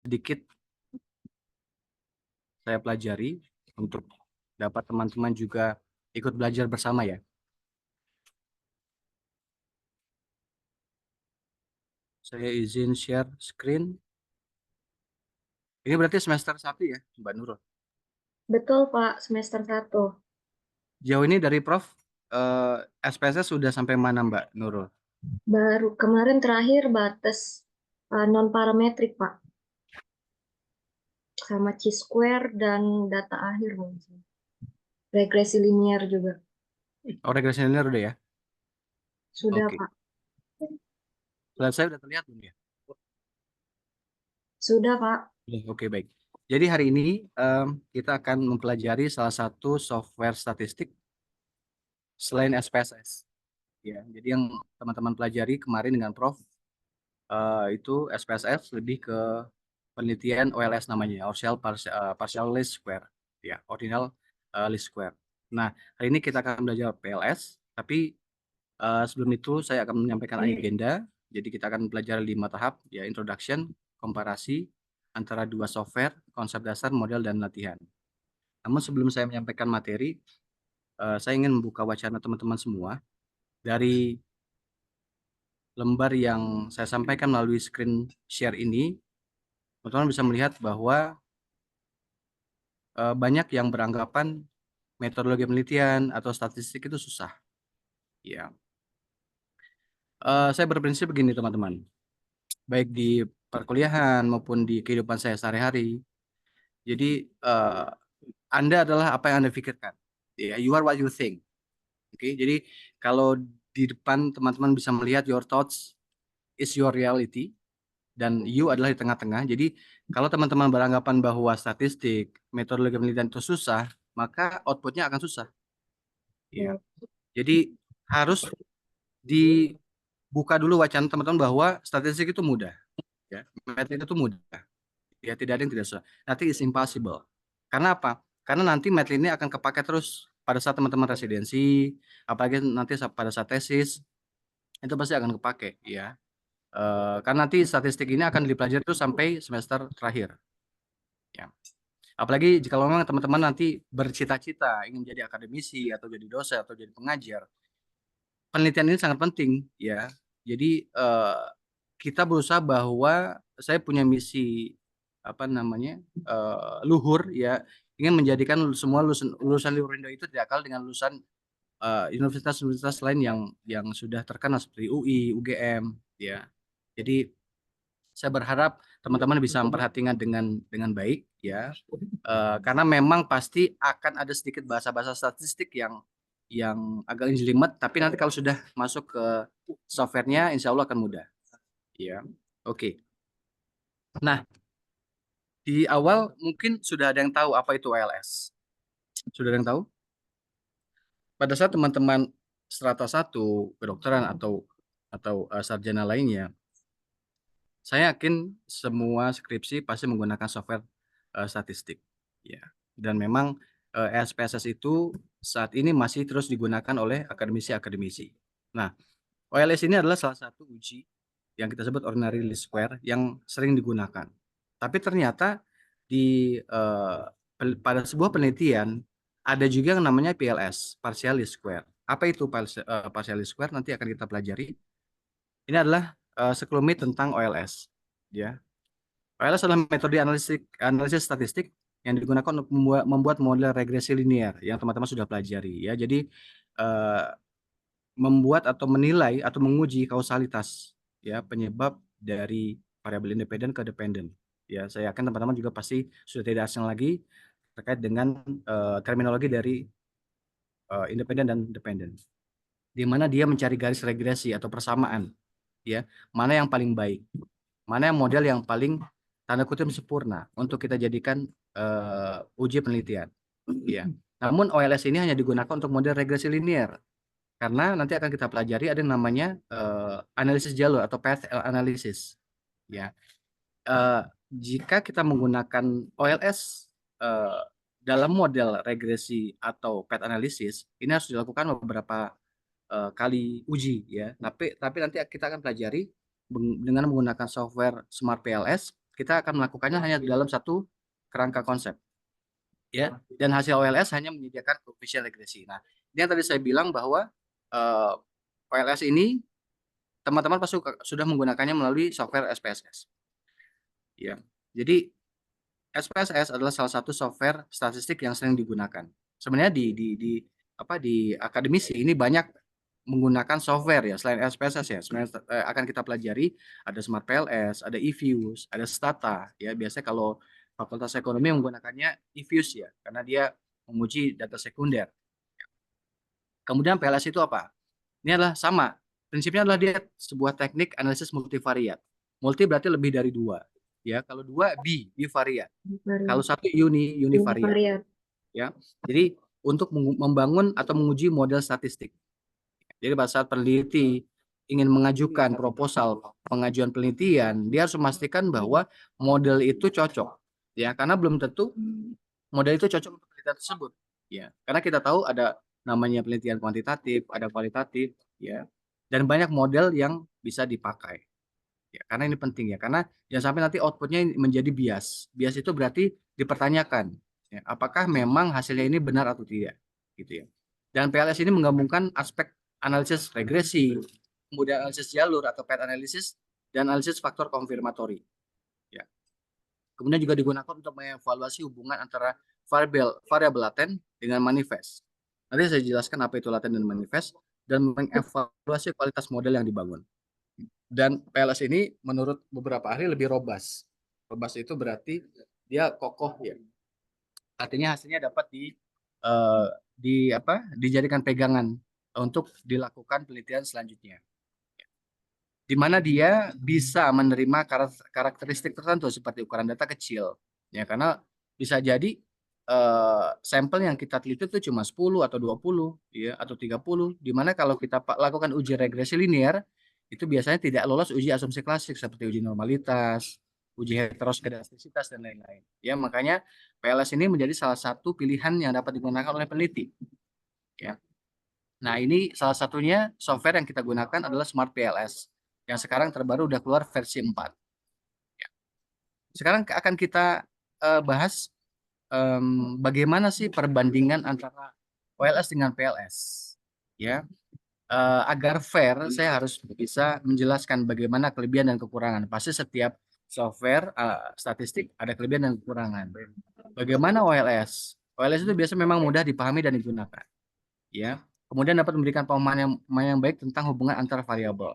sedikit saya pelajari untuk dapat teman-teman juga ikut belajar bersama ya. Saya izin share screen. Ini berarti semester 1 ya, Mbak Nurul. Betul, Pak, semester 1. Jauh ini dari Prof, SPSS sudah sampai mana Mbak Nurul? Baru kemarin terakhir batas non-parametrik, Pak. Sama chi-square dan data akhir mungkin. Regresi linier juga. Oh, regresi linear udah ya? Sudah, Oke. Pak. Slide saya udah terlihat belum ya? Sudah, Pak. Oke, baik. Jadi hari ini kita akan mempelajari salah satu software statistik selain SPSS. Ya, jadi yang teman-teman pelajari kemarin dengan Prof itu SPSS lebih ke penelitian OLS namanya, partial least square, ya, ordinal least square. Nah, hari ini kita akan belajar PLS, tapi sebelum itu saya akan menyampaikan agenda. Jadi kita akan belajar 5 tahap, ya, introduction, komparasi antara dua software, konsep dasar, model, dan latihan. Namun sebelum saya menyampaikan materi, saya ingin membuka wacana teman-teman semua dari lembar yang saya sampaikan melalui screen share ini. Teman-teman bisa melihat bahwa banyak yang beranggapan metodologi penelitian atau statistik itu susah. Ya, saya berprinsip begini teman-teman, baik di perkuliahan maupun di kehidupan saya sehari-hari. Jadi Anda adalah apa yang Anda pikirkan. Ya, you are what you think. Oke, jadi kalau di depan teman-teman bisa melihat your thoughts is your reality dan you adalah di tengah-tengah. Jadi kalau teman-teman beranggapan bahwa statistik, metodologi penelitian itu susah, maka outputnya akan susah. Ya. Jadi harus dibuka dulu wacana teman-teman bahwa statistik itu mudah, ya. Metode itu mudah. Ya, tidak ada yang tidak susah. Nanti is impossible. Karena apa? Karena nanti metode ini akan kepakai terus pada saat teman-teman residensi, apalagi nanti pada saat tesis, itu pasti akan kepake, ya. Karena nanti statistik ini akan dipelajari terus sampai semester terakhir, ya. Apalagi jika memang teman-teman nanti bercita-cita ingin jadi akademisi atau jadi dosen atau jadi pengajar, penelitian ini sangat penting, ya. Jadi kita berusaha bahwa saya punya misi apa namanya luhur, ya, ingin menjadikan semua lulusan lulusan Lurindo itu tidak kalah dengan lulusan universitas-universitas lain yang sudah terkenal seperti UI, UGM, ya. Jadi saya berharap teman-teman bisa memperhatikan dengan baik, ya. Karena memang pasti akan ada sedikit bahasa-bahasa statistik yang agak jelimet, tapi nanti kalau sudah masuk ke softwarenya, insya Allah akan mudah. Ya, oke. Nah, di awal mungkin sudah ada yang tahu apa itu ALS. Sudah ada yang tahu? Pada saat teman-teman strata 1 kedokteran atau sarjana lainnya, saya yakin semua skripsi pasti menggunakan software statistik. Ya. Dan memang SPSS itu saat ini masih terus digunakan oleh akademisi-akademisi. Nah, OLS ini adalah salah satu uji yang kita sebut ordinary least square yang sering digunakan. Tapi ternyata pada sebuah penelitian ada juga yang namanya PLS, partial least square. Apa itu partial least square? Nanti akan kita pelajari. Ini adalah sekelumit tentang OLS. Ya, OLS adalah metode analisis statistik yang digunakan untuk membuat model regresi linear yang teman-teman sudah pelajari. Ya, jadi eh, membuat atau menilai atau menguji kausalitas, ya, penyebab dari variabel independen ke dependen. Ya, saya yakin teman-teman juga pasti sudah tidak asing lagi terkait dengan terminologi dari independen dan dependen, di mana dia mencari garis regresi atau persamaan, ya, mana yang paling baik, mana yang model yang paling tanda kutip sempurna untuk kita jadikan uji penelitian, ya. Namun OLS ini hanya digunakan untuk model regresi linear. Karena nanti akan kita pelajari ada yang namanya analisis jalur atau path analysis. Ya, jika kita menggunakan OLS dalam model regresi atau path analysis, ini harus dilakukan beberapa kali uji, ya. Tapi nanti kita akan pelajari dengan menggunakan software Smart PLS, kita akan melakukannya hanya dalam satu kerangka konsep, ya. Dan hasil OLS hanya menyediakan koefisien regresi. Nah, ini yang tadi saya bilang bahwa eh, OLS ini teman-teman pasti sudah menggunakannya melalui software SPSS. Ya. Jadi SPSS adalah salah satu software statistik yang sering digunakan. Sebenarnya di akademisi ini banyak menggunakan software ya selain SPSS ya. Sebenarnya akan kita pelajari ada Smart PLS, ada eViews, ada Stata ya. Biasanya kalau Fakultas Ekonomi menggunakannya eViews ya karena dia menguji data sekunder. Kemudian PLS itu apa? Ini adalah sama. Prinsipnya adalah dia sebuah teknik analisis multivariat. Multi berarti lebih dari dua. Ya, kalau dua bivariat. Kalau satu univariat. Univariat. Ya, jadi untuk membangun atau menguji model statistik. Jadi pada saat peneliti ingin mengajukan proposal pengajuan penelitian, dia harus memastikan bahwa model itu cocok. Ya, karena belum tentu model itu cocok untuk penelitian tersebut. Ya, karena kita tahu ada namanya penelitian kuantitatif, ada kualitatif, ya. Dan banyak model yang bisa dipakai. Ya, karena ini penting ya, karena jangan sampai nanti outputnya menjadi bias. Bias itu berarti dipertanyakan, ya, apakah memang hasilnya ini benar atau tidak, gitu ya. Dan PLS ini menggabungkan aspek analisis regresi, kemudian analisis jalur atau path analysis, dan analisis faktor konfirmatori. Ya. Kemudian juga digunakan untuk mengevaluasi hubungan antara variabel laten dengan manifest. Nanti saya jelaskan apa itu laten dan manifest, dan mengevaluasi kualitas model yang dibangun. Dan PLS ini menurut beberapa ahli lebih robust. Robust itu berarti dia kokoh ya. Artinya hasilnya dapat eh, dijadikan pegangan untuk dilakukan penelitian selanjutnya. Di mana dia bisa menerima karakteristik tertentu seperti ukuran data kecil. Ya, karena bisa jadi sampel yang kita teliti itu cuma 10 atau 20 ya atau 30, di mana kalau kita lakukan uji regresi linear itu biasanya tidak lolos uji asumsi klasik seperti uji normalitas, uji heteroskedastisitas dan lain-lain. Ya, makanya PLS ini menjadi salah satu pilihan yang dapat digunakan oleh peneliti. Ya. Nah, ini salah satunya software yang kita gunakan adalah Smart PLS yang sekarang terbaru udah keluar versi 4. Ya. Sekarang akan kita bahas bagaimana sih perbandingan antara OLS dengan PLS. Ya, agar fair, saya harus bisa menjelaskan bagaimana kelebihan dan kekurangan. Pasti setiap software statistik ada kelebihan dan kekurangan. Bagaimana OLS? OLS itu biasa memang mudah dipahami dan digunakan. Ya, kemudian dapat memberikan pemahaman yang baik tentang hubungan antar variabel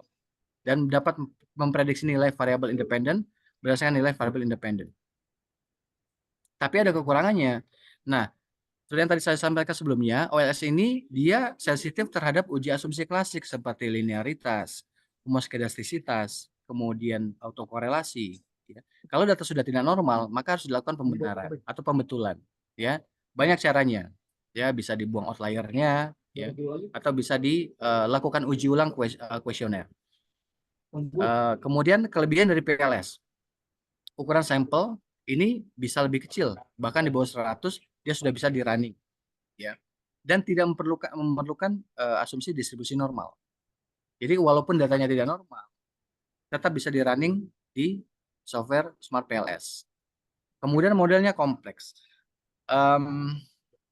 dan dapat memprediksi nilai variabel independen berdasarkan nilai variabel independen. Tapi ada kekurangannya. Nah, seperti yang tadi saya sampaikan sebelumnya, OLS ini dia sensitif terhadap uji asumsi klasik seperti linearitas, homoskedastisitas, kemudian autokorelasi. Ya. Kalau data sudah tidak normal, maka harus dilakukan pembenaran atau pembetulan. Ya, banyak caranya. Ya, bisa dibuang outliernya, ya, atau bisa dilakukan uji ulang kuesioner. Kemudian kelebihan dari PLS, ukuran sampel ini bisa lebih kecil, bahkan di bawah 100 dia sudah bisa di running, ya. Dan tidak memerlukan asumsi distribusi normal. Jadi walaupun datanya tidak normal, tetap bisa di running di software Smart PLS. Kemudian modelnya kompleks.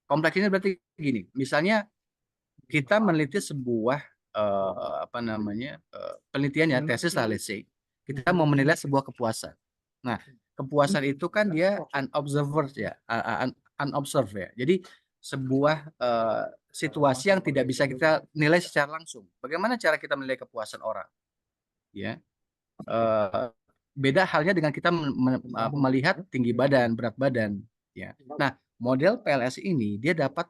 Kompleks ini berarti gini, misalnya kita meneliti sebuah penelitian ya tesis lah, let's say. Kita mau menilai sebuah kepuasan. Nah, kepuasan itu kan dia unobserved ya, unobserved ya. Jadi sebuah situasi yang tidak bisa kita nilai secara langsung. Bagaimana cara kita menilai kepuasan orang? Ya, eh, beda halnya dengan kita melihat tinggi badan, berat badan. Ya. Nah, model PLS ini dia dapat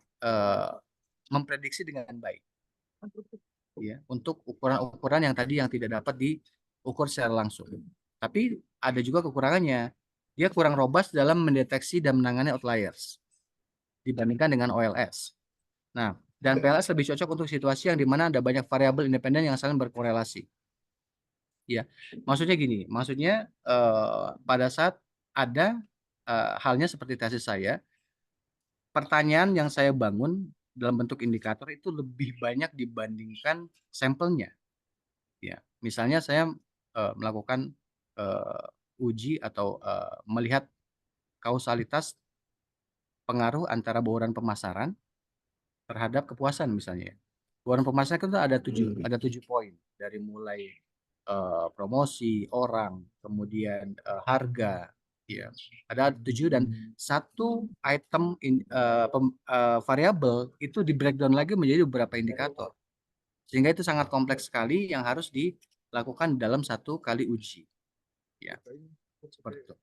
memprediksi dengan baik, ya, untuk ukuran-ukuran yang tadi yang tidak dapat diukur secara langsung. Tapi ada juga kekurangannya. Dia kurang robust dalam mendeteksi dan menangani outliers dibandingkan dengan OLS. Nah, dan PLS lebih cocok untuk situasi yang dimana ada banyak variabel independen yang saling berkorelasi. Ya, maksudnya gini, maksudnya pada saat ada halnya seperti tesis saya, pertanyaan yang saya bangun dalam bentuk indikator itu lebih banyak dibandingkan sampelnya. Ya, misalnya saya melakukan uji atau melihat kausalitas pengaruh antara bauran pemasaran terhadap kepuasan misalnya. Bauran pemasaran itu ada tujuh poin dari mulai promosi orang, kemudian harga, ya ada 7 dan satu item variabel itu di breakdown lagi menjadi beberapa indikator, sehingga itu sangat kompleks sekali yang harus dilakukan dalam satu kali uji, ya seperti itu.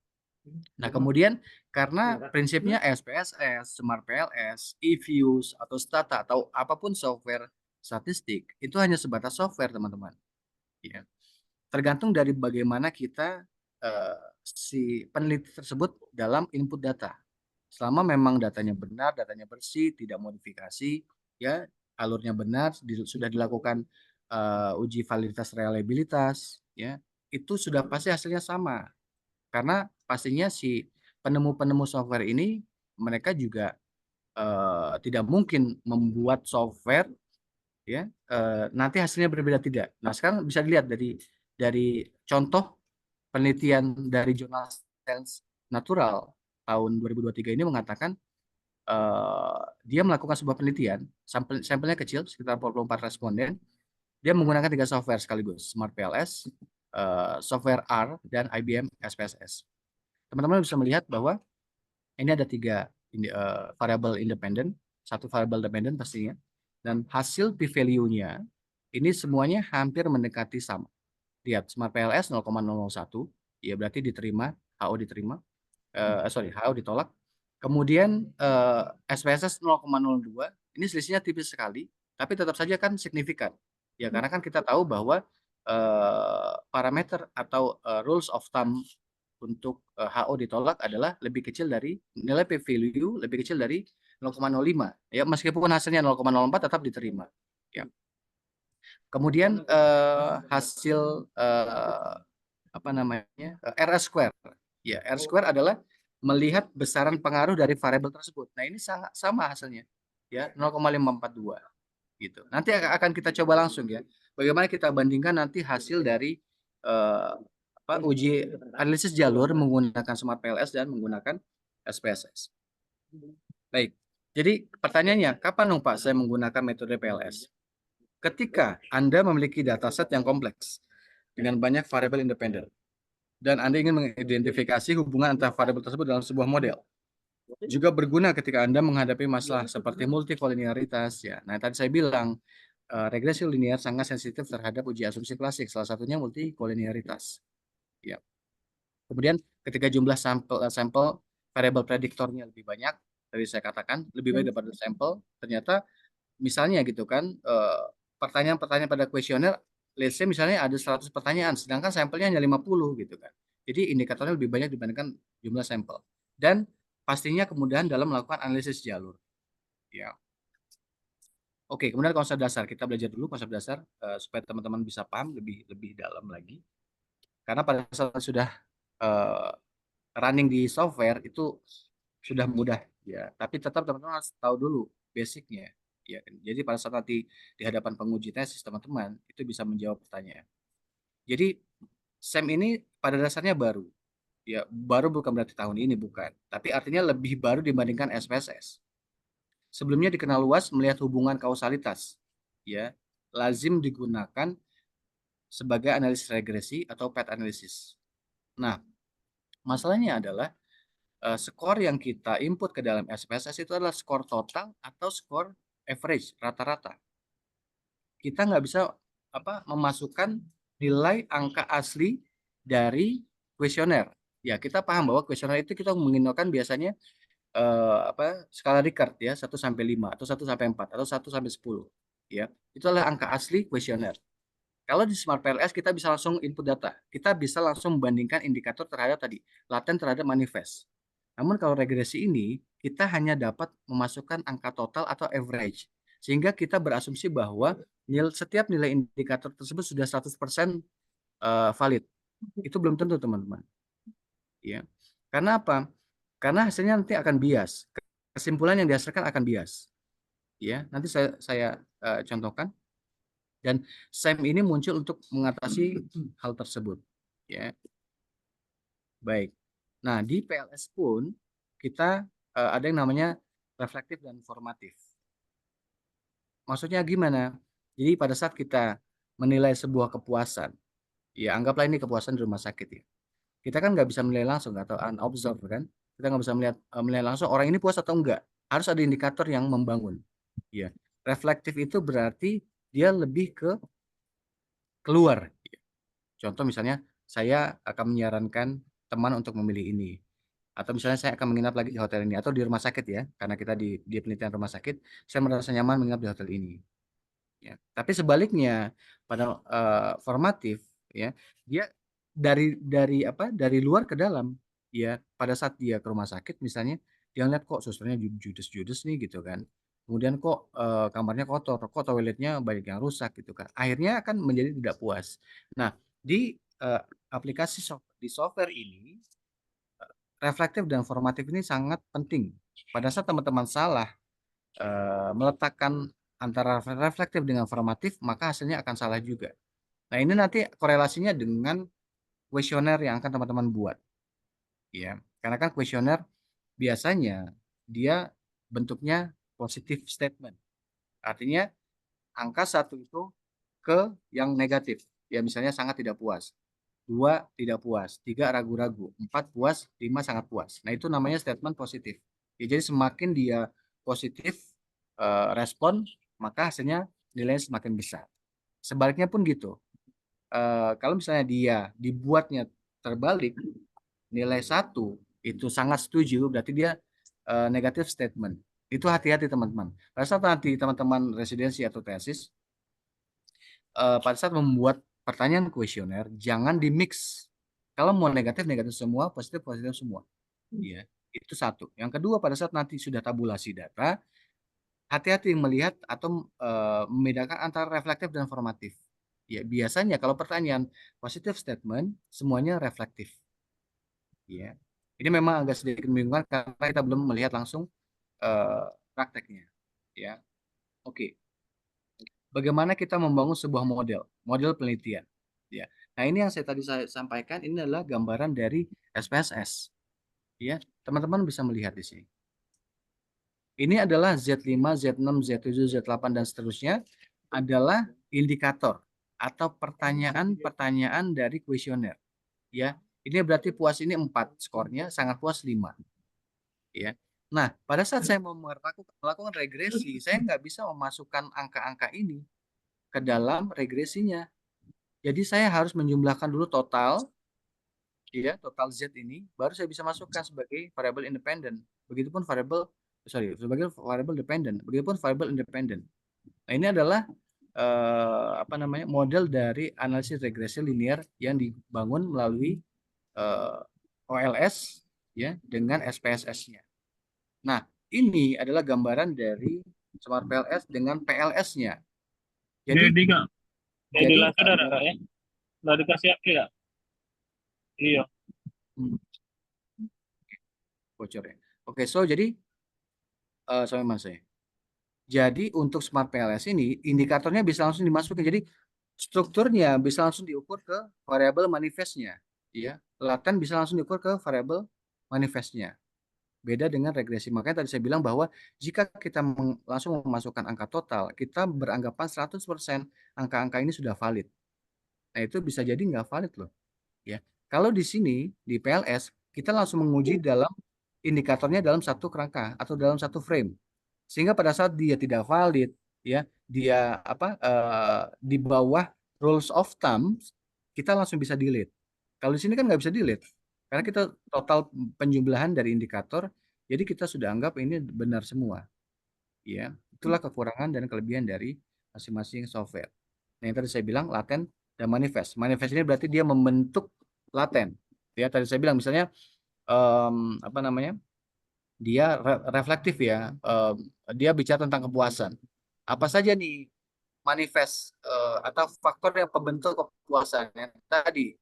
Nah, kemudian karena prinsipnya SPSS, Smart PLS, eViews, atau Stata, atau apapun software statistik, itu hanya sebatas software, teman-teman. Ya. Tergantung dari bagaimana kita si peneliti tersebut dalam input data. Selama memang datanya benar, datanya bersih, tidak modifikasi, ya alurnya benar, sudah dilakukan uji validitas reliabilitas, ya itu sudah pasti hasilnya sama. Karena pastinya si penemu-penemu software ini mereka juga tidak mungkin membuat software ya nanti hasilnya berbeda tidak. Nah, sekarang bisa dilihat dari contoh penelitian dari jurnal Science Natural tahun 2023 ini mengatakan dia melakukan sebuah penelitian, sampelnya kecil sekitar 44 responden. Dia menggunakan 3 software sekaligus, Smart PLS, software R, dan IBM SPSS. Teman-teman bisa melihat bahwa ini ada 3 variabel independen, satu variabel dependen pastinya, dan hasil p-value-nya ini semuanya hampir mendekati sama. Lihat, Smart PLS 0,001, ya berarti diterima, HO diterima, HO ditolak. Kemudian SPSS 0,02, ini selisihnya tipis sekali, tapi tetap saja kan signifikan. Ya, karena kan kita tahu bahwa parameter atau rules of thumb untuk HO ditolak adalah lebih kecil dari nilai p-value lebih kecil dari 0,05. Ya, meskipun hasilnya 0,04 tetap diterima. Ya. Kemudian hasil apa namanya R square. Ya, R square adalah melihat besaran pengaruh dari variabel tersebut. Nah, ini sangat sama hasilnya. Ya, 0,542 gitu. Nanti akan kita coba langsung ya. Bagaimana kita bandingkan nanti hasil dari uji analisis jalur menggunakan Smart PLS dan menggunakan SPSS. Baik. Jadi pertanyaannya, kapan dong Pak saya menggunakan metode PLS? Ketika Anda memiliki dataset yang kompleks dengan banyak variabel independen dan Anda ingin mengidentifikasi hubungan antara variabel tersebut dalam sebuah model. Juga berguna ketika Anda menghadapi masalah seperti multikolinearitas ya. Nah, tadi saya bilang regresi linear sangat sensitif terhadap uji asumsi klasik, salah satunya multikolinearitas. Ya. Kemudian ketika jumlah sampel variabel prediktornya lebih banyak, tadi saya katakan lebih banyak daripada sampel, ternyata misalnya gitu kan pertanyaan-pertanyaan pada kuesioner, let's say misalnya ada 100 pertanyaan, sedangkan sampelnya hanya 50 gitu kan. Jadi indikatornya lebih banyak dibandingkan jumlah sampel. Dan pastinya kemudahan dalam melakukan analisis jalur. Ya. Oke, kemudian konsep dasar. Kita belajar dulu konsep dasar supaya teman-teman bisa paham lebih dalam lagi. Karena pada saat sudah uh, running di software itu sudah mudah ya, tapi tetap teman-teman harus tahu dulu basicnya ya. Jadi pada saat nanti di hadapan penguji tesis teman-teman itu bisa menjawab pertanyaan. Jadi SEM ini pada dasarnya baru ya, baru bukan berarti tahun ini bukan, tapi artinya lebih baru dibandingkan SPSS. Sebelumnya dikenal luas melihat hubungan kausalitas ya, lazim digunakan sebagai analisis regresi atau path analysis. Nah, masalahnya adalah skor yang kita input ke dalam SPSS itu adalah skor total atau skor average, rata-rata. Kita nggak bisa memasukkan nilai angka asli dari kuesioner. Ya, kita paham bahwa kuesioner itu kita menggunakan biasanya skala Likert ya, 1 sampai 5 atau 1 sampai 4 atau 1 sampai 10 ya. Itu adalah angka asli kuesioner. Kalau di Smart PLS kita bisa langsung input data. Kita bisa langsung membandingkan indikator terhadap tadi, laten terhadap manifest. Namun kalau regresi ini, kita hanya dapat memasukkan angka total atau average. Sehingga kita berasumsi bahwa setiap nilai indikator tersebut sudah 100% valid. Itu belum tentu, teman-teman. Ya. Karena apa? Karena hasilnya nanti akan bias. Kesimpulan yang dihasilkan akan bias. Ya, nanti saya contohkan. Dan SEM ini muncul untuk mengatasi hal tersebut. Ya. Baik. Nah, di PLS pun kita ada yang namanya reflektif dan formatif. Maksudnya gimana? Jadi pada saat kita menilai sebuah kepuasan, ya anggaplah ini kepuasan di rumah sakit ya. Kita kan nggak bisa menilai langsung atau unobserved kan. Kita nggak bisa menilai langsung orang ini puas atau enggak. Harus ada indikator yang membangun. Ya. Reflektif itu berarti dia lebih ke keluar. Contoh misalnya saya akan menyarankan teman untuk memilih ini. Atau misalnya saya akan menginap lagi di hotel ini atau di rumah sakit ya, karena kita di penelitian rumah sakit, saya merasa nyaman menginap di hotel ini. Ya. Tapi sebaliknya pada formatif ya, dia dari apa? Dari luar ke dalam. Ya, pada saat dia ke rumah sakit misalnya, dia ngeliat kok susternya judes-judes nih gitu kan. Kemudian kok kamarnya kotor, kok toiletnya banyak yang rusak gitu kan. Akhirnya akan menjadi tidak puas. Nah, di aplikasi di software ini reflektif dan formatif ini sangat penting. Pada saat teman-teman salah meletakkan antara reflektif dengan formatif, maka hasilnya akan salah juga. Nah, ini nanti korelasinya dengan kuesioner yang akan teman-teman buat, ya. Karena kan kuesioner biasanya dia bentuknya positif statement. Artinya angka satu itu ke yang negatif. Ya, misalnya sangat tidak puas. Dua tidak puas, tiga ragu-ragu, empat puas, lima sangat puas. Nah, itu namanya statement positif. Ya, jadi semakin dia positif respon, maka hasilnya nilainya semakin besar. Sebaliknya pun gitu. Kalau misalnya dia dibuatnya terbalik, nilai satu itu sangat setuju, berarti dia negatif statement. Itu hati-hati teman-teman. Pada saat nanti teman-teman residensi atau tesis, pada saat membuat pertanyaan kuesioner, jangan di mix. Kalau mau negatif negatif semua, positif positif semua. Ya, itu satu. Yang kedua, pada saat nanti sudah tabulasi data, hati-hati melihat atau membedakan antara reflektif dan formatif. Ya, biasanya kalau pertanyaan positif statement, semuanya reflektif. Ya, ini memang agak sedikit membingungkan karena kita belum melihat langsung prakteknya. Ya, oke. Bagaimana kita membangun sebuah model penelitian. Ya. Nah, ini yang saya sampaikan ini adalah gambaran dari SPSS. Ya, teman-teman bisa melihat di sini. Ini adalah Z5, Z6, Z7, Z8 dan seterusnya adalah indikator atau pertanyaan-pertanyaan dari kuesioner. Ya, ini berarti puas ini 4 skornya, sangat puas 5. Ya. Nah, pada saat saya mau melakukan regresi, saya nggak bisa memasukkan angka-angka ini ke dalam regresinya. Jadi saya harus menjumlahkan dulu total, ya, total Z ini, baru saya bisa masukkan sebagai variabel independen. Begitupun sebagai variabel dependen. Begitupun variabel independen. Nah, ini adalah apa namanya model dari analisis regresi linear yang dibangun melalui OLS ya dengan SPSS-nya. Nah, ini adalah gambaran dari Smart PLS dengan PLS-nya. Jadi Jadi kak, jadi jadilah saudara kak ya. Udah dikasih aktif ya? Iya. hmm, bocor ya. Oke, so jadi sampai mana saya? Jadi untuk Smart PLS ini indikatornya bisa langsung dimasukin. Jadi strukturnya bisa langsung diukur ke variabel manifestnya, ya. Laten bisa langsung diukur ke variabel manifestnya. Beda dengan regresi. Makanya tadi saya bilang bahwa jika kita langsung memasukkan angka total, kita beranggapan 100% angka-angka ini sudah valid. Nah, itu bisa jadi nggak valid loh. Ya. Kalau di sini, di PLS, kita langsung menguji dalam indikatornya dalam satu kerangka atau dalam satu frame. Sehingga pada saat dia tidak valid, ya, dia apa di bawah rules of thumb, kita langsung bisa delete. Kalau di sini kan nggak bisa delete, karena kita total penjumlahan dari indikator, jadi kita sudah anggap ini benar semua. Ya, itulah kekurangan dan kelebihan dari masing-masing software. Nah, yang tadi saya bilang laten dan manifest. Manifest ini berarti dia membentuk laten. Ya, tadi saya bilang misalnya apa namanya? Dia reflektif ya. Dia bicara tentang kepuasan. Apa saja nih manifest atau faktor yang pembentuk kepuasan yang tadi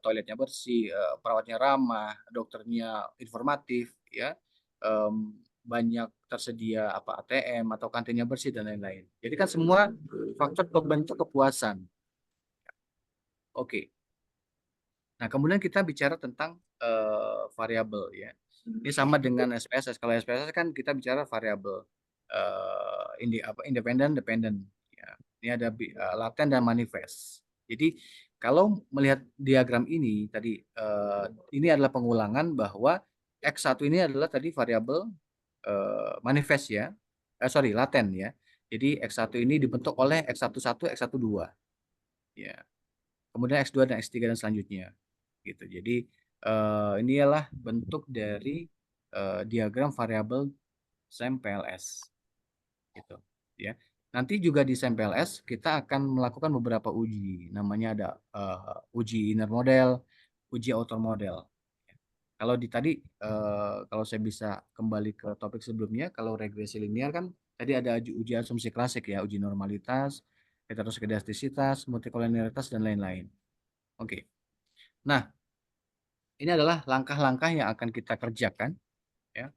toiletnya bersih, perawatnya ramah, dokternya informatif, ya, banyak tersedia apa ATM atau kantinnya bersih dan lain-lain. Jadi kan semua faktor pembentuk kepuasan. Oke. Nah, kemudian kita bicara tentang variabel ya. Ini sama dengan SPSS. Kalau SPSS kan kita bicara variabel independen, dependent. Ya. Ini ada laten dan manifest. Jadi kalau melihat diagram ini tadi ini adalah pengulangan bahwa X1 ini adalah tadi variabel manifest ya. Sorry, laten ya. Jadi X1 ini dibentuk oleh X11, X12 ya. Kemudian X2 dan X3 dan selanjutnya gitu. Jadi ini adalah bentuk dari diagram variabel SAM-PLS gitu ya. Nanti juga di SAM-PLS kita akan melakukan beberapa uji. Namanya ada uji inner model, uji outer model. Kalau di tadi kalau saya bisa kembali ke topik sebelumnya, kalau regresi linear kan tadi ada uji asumsi klasik ya, uji normalitas, heteroskedastisitas, multikolinialitas dan lain-lain. Oke. Nah, ini adalah langkah-langkah yang akan kita kerjakan ya.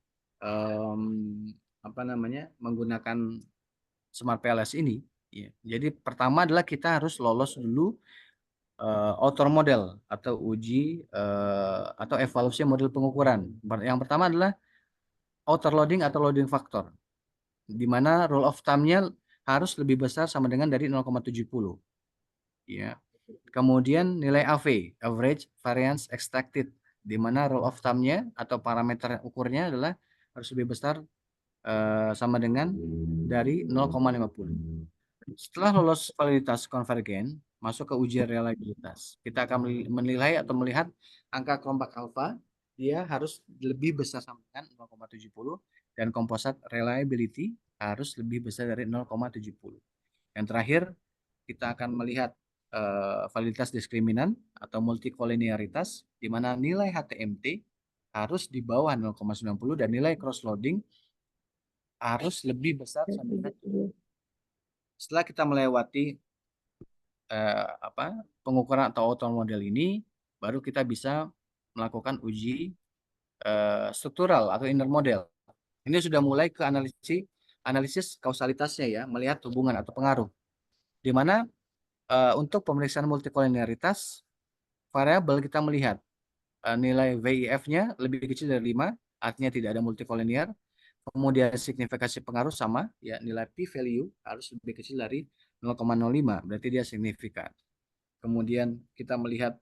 Apa namanya? Menggunakan Smart PLS ini ya. Jadi pertama adalah kita harus lolos dulu outer model atau uji atau evaluasi model pengukuran. Yang pertama adalah outer loading atau loading factor, di mana rule of thumb-nya harus lebih besar sama dengan dari 0,70 ya. Kemudian nilai AV, average variance expected, di mana rule of thumb-nya atau parameter ukurnya adalah harus lebih besar sama dengan dari 0,50. Setelah lolos validitas konvergen, masuk ke uji reliabilitas. Kita akan menilai atau melihat angka kelompok alfa, dia harus lebih besar sama dengan 0,70 dan composite reliability harus lebih besar dari 0,70. Yang terakhir, kita akan melihat validitas diskriminan atau multikoliniaritas, di mana nilai HTMT harus di bawah 0,90 dan nilai cross loading harus lebih besar sama dengan. Setelah kita melewati pengukuran atau outer model ini, baru kita bisa melakukan uji struktural atau inner model. Ini sudah mulai ke analisis kausalitasnya ya, melihat hubungan atau pengaruh. Di mana untuk pemeriksaan multikoliniaritas variabel kita melihat nilai VIF-nya lebih kecil dari 5, artinya tidak ada multikoliniar. Kemudian signifikasi pengaruh sama, ya nilai p-value harus lebih kecil dari 0,05, berarti dia signifikan. Kemudian kita melihat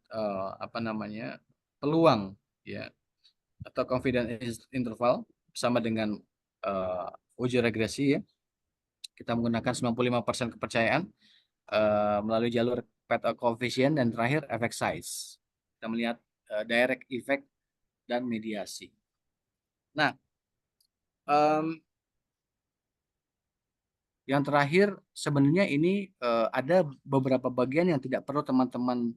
peluang ya atau confidence interval sama dengan uji regresi ya. Kita menggunakan 95% kepercayaan melalui jalur coefficient dan terakhir effect size. Kita melihat direct effect dan mediasi. Nah, yang terakhir sebenarnya ini ada beberapa bagian yang tidak perlu teman-teman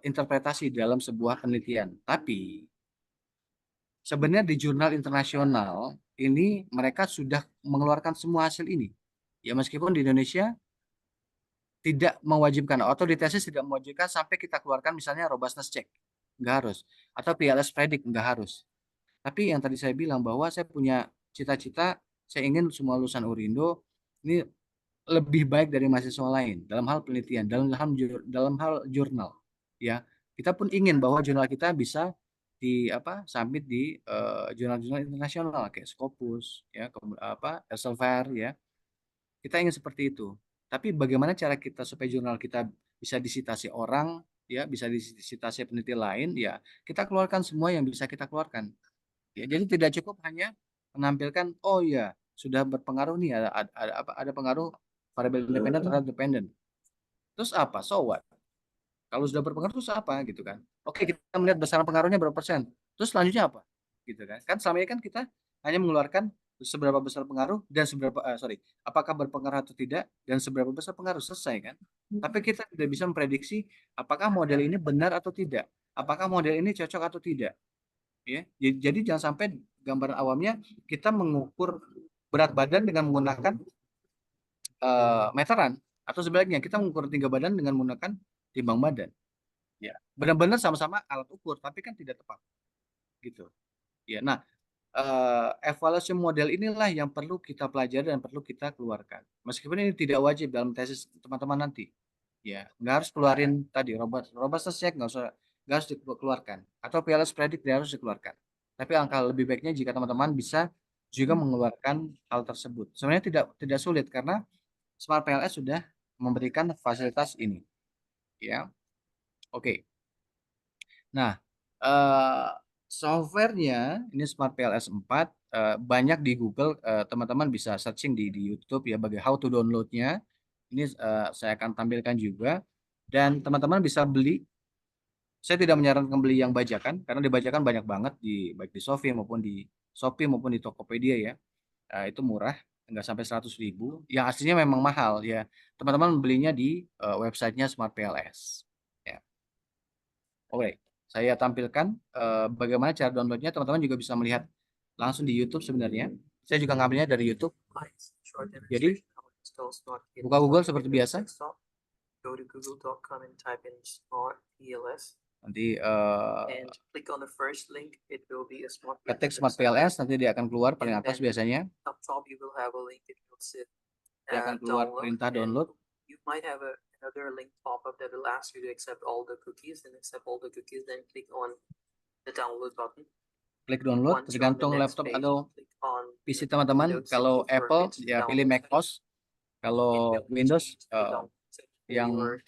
interpretasi dalam sebuah penelitian. Tapi sebenarnya di jurnal internasional ini mereka sudah mengeluarkan semua hasil ini. Ya meskipun di Indonesia tidak mewajibkan atau di tesis tidak mewajibkan sampai kita keluarkan misalnya robustness check, nggak harus. Atau PLS predict, nggak harus. Tapi yang tadi saya bilang bahwa saya punya cita-cita, saya ingin semua lulusan Urindo ini lebih baik dari mahasiswa lain dalam hal penelitian, dalam hal jurnal. Ya, kita pun ingin bahwa jurnal kita bisa submit di jurnal-jurnal internasional kayak Scopus, ya, Elsevier, ya. Kita ingin seperti itu. Tapi bagaimana cara kita supaya jurnal kita bisa disitasi orang, ya, bisa disitasi peneliti lain, ya, kita keluarkan semua yang bisa kita keluarkan. Ya, jadi tidak cukup hanya menampilkan oh ya sudah berpengaruh nih ada pengaruh variabel independen terhadap dependen. Terus apa? So what? Kalau sudah berpengaruh terus apa gitu kan? Oke, kita melihat besaran pengaruhnya berapa persen. Terus selanjutnya apa? Gitu kan? Kan selama ini kan kita hanya mengeluarkan seberapa besar pengaruh dan apakah berpengaruh atau tidak dan seberapa besar pengaruh, selesai kan? Tapi kita tidak bisa memprediksi apakah model ini benar atau tidak. Apakah model ini cocok atau tidak. Ya, jadi jangan sampai gambaran awamnya kita mengukur berat badan dengan menggunakan meteran atau sebaliknya kita mengukur tinggi badan dengan menggunakan timbang badan. Ya, benar-benar sama-sama alat ukur tapi kan tidak tepat. Gitu. Ya, nah evaluasi model inilah yang perlu kita pelajari dan perlu kita keluarkan. Meskipun ini tidak wajib dalam tesis teman-teman nanti. Ya, nggak harus keluarin tadi robustness check, nggak usah nggak harus dikeluarkan, atau PLS Predict tidak harus dikeluarkan. Tapi angka lebih baiknya jika teman-teman bisa juga mengeluarkan hal tersebut. Sebenarnya tidak sulit karena Smart PLS sudah memberikan fasilitas ini, ya. Oke. Nah, softwarenya ini Smart PLS 4 banyak di Google, teman-teman bisa searching di YouTube ya bagi how to downloadnya. Ini saya akan tampilkan juga dan teman-teman bisa beli. Saya tidak menyarankan beli yang bajakan karena dibajakan banyak banget di baik di Shopee maupun di Tokopedia ya. Itu murah, nggak sampai 100.000. Yang aslinya memang mahal ya. Teman-teman belinya di websitenya Smart PLS. Ya. Oke, saya tampilkan bagaimana cara downloadnya. Teman-teman juga bisa melihat langsung di YouTube sebenarnya. Saya juga ngambilnya dari YouTube. Jadi buka Google seperti biasa. Go to google.com and type in Smart PLS. Nanti And click on the first link. It will be a Smart ketik Smart PLS, nanti dia akan keluar paling And atas then biasanya. Up top, you will have a link that will say Dia akan keluar perintah download. You might have another link pop up that will ask you to accept all the cookies, and accept all the cookies. Then click on the download button. Klik download, Once you're on the tergantung next laptop page, atau click on PC the teman-teman. Windows Kalau if you Apple prefer ya to pilih download macOS. Kalau it will Windows change to download yang your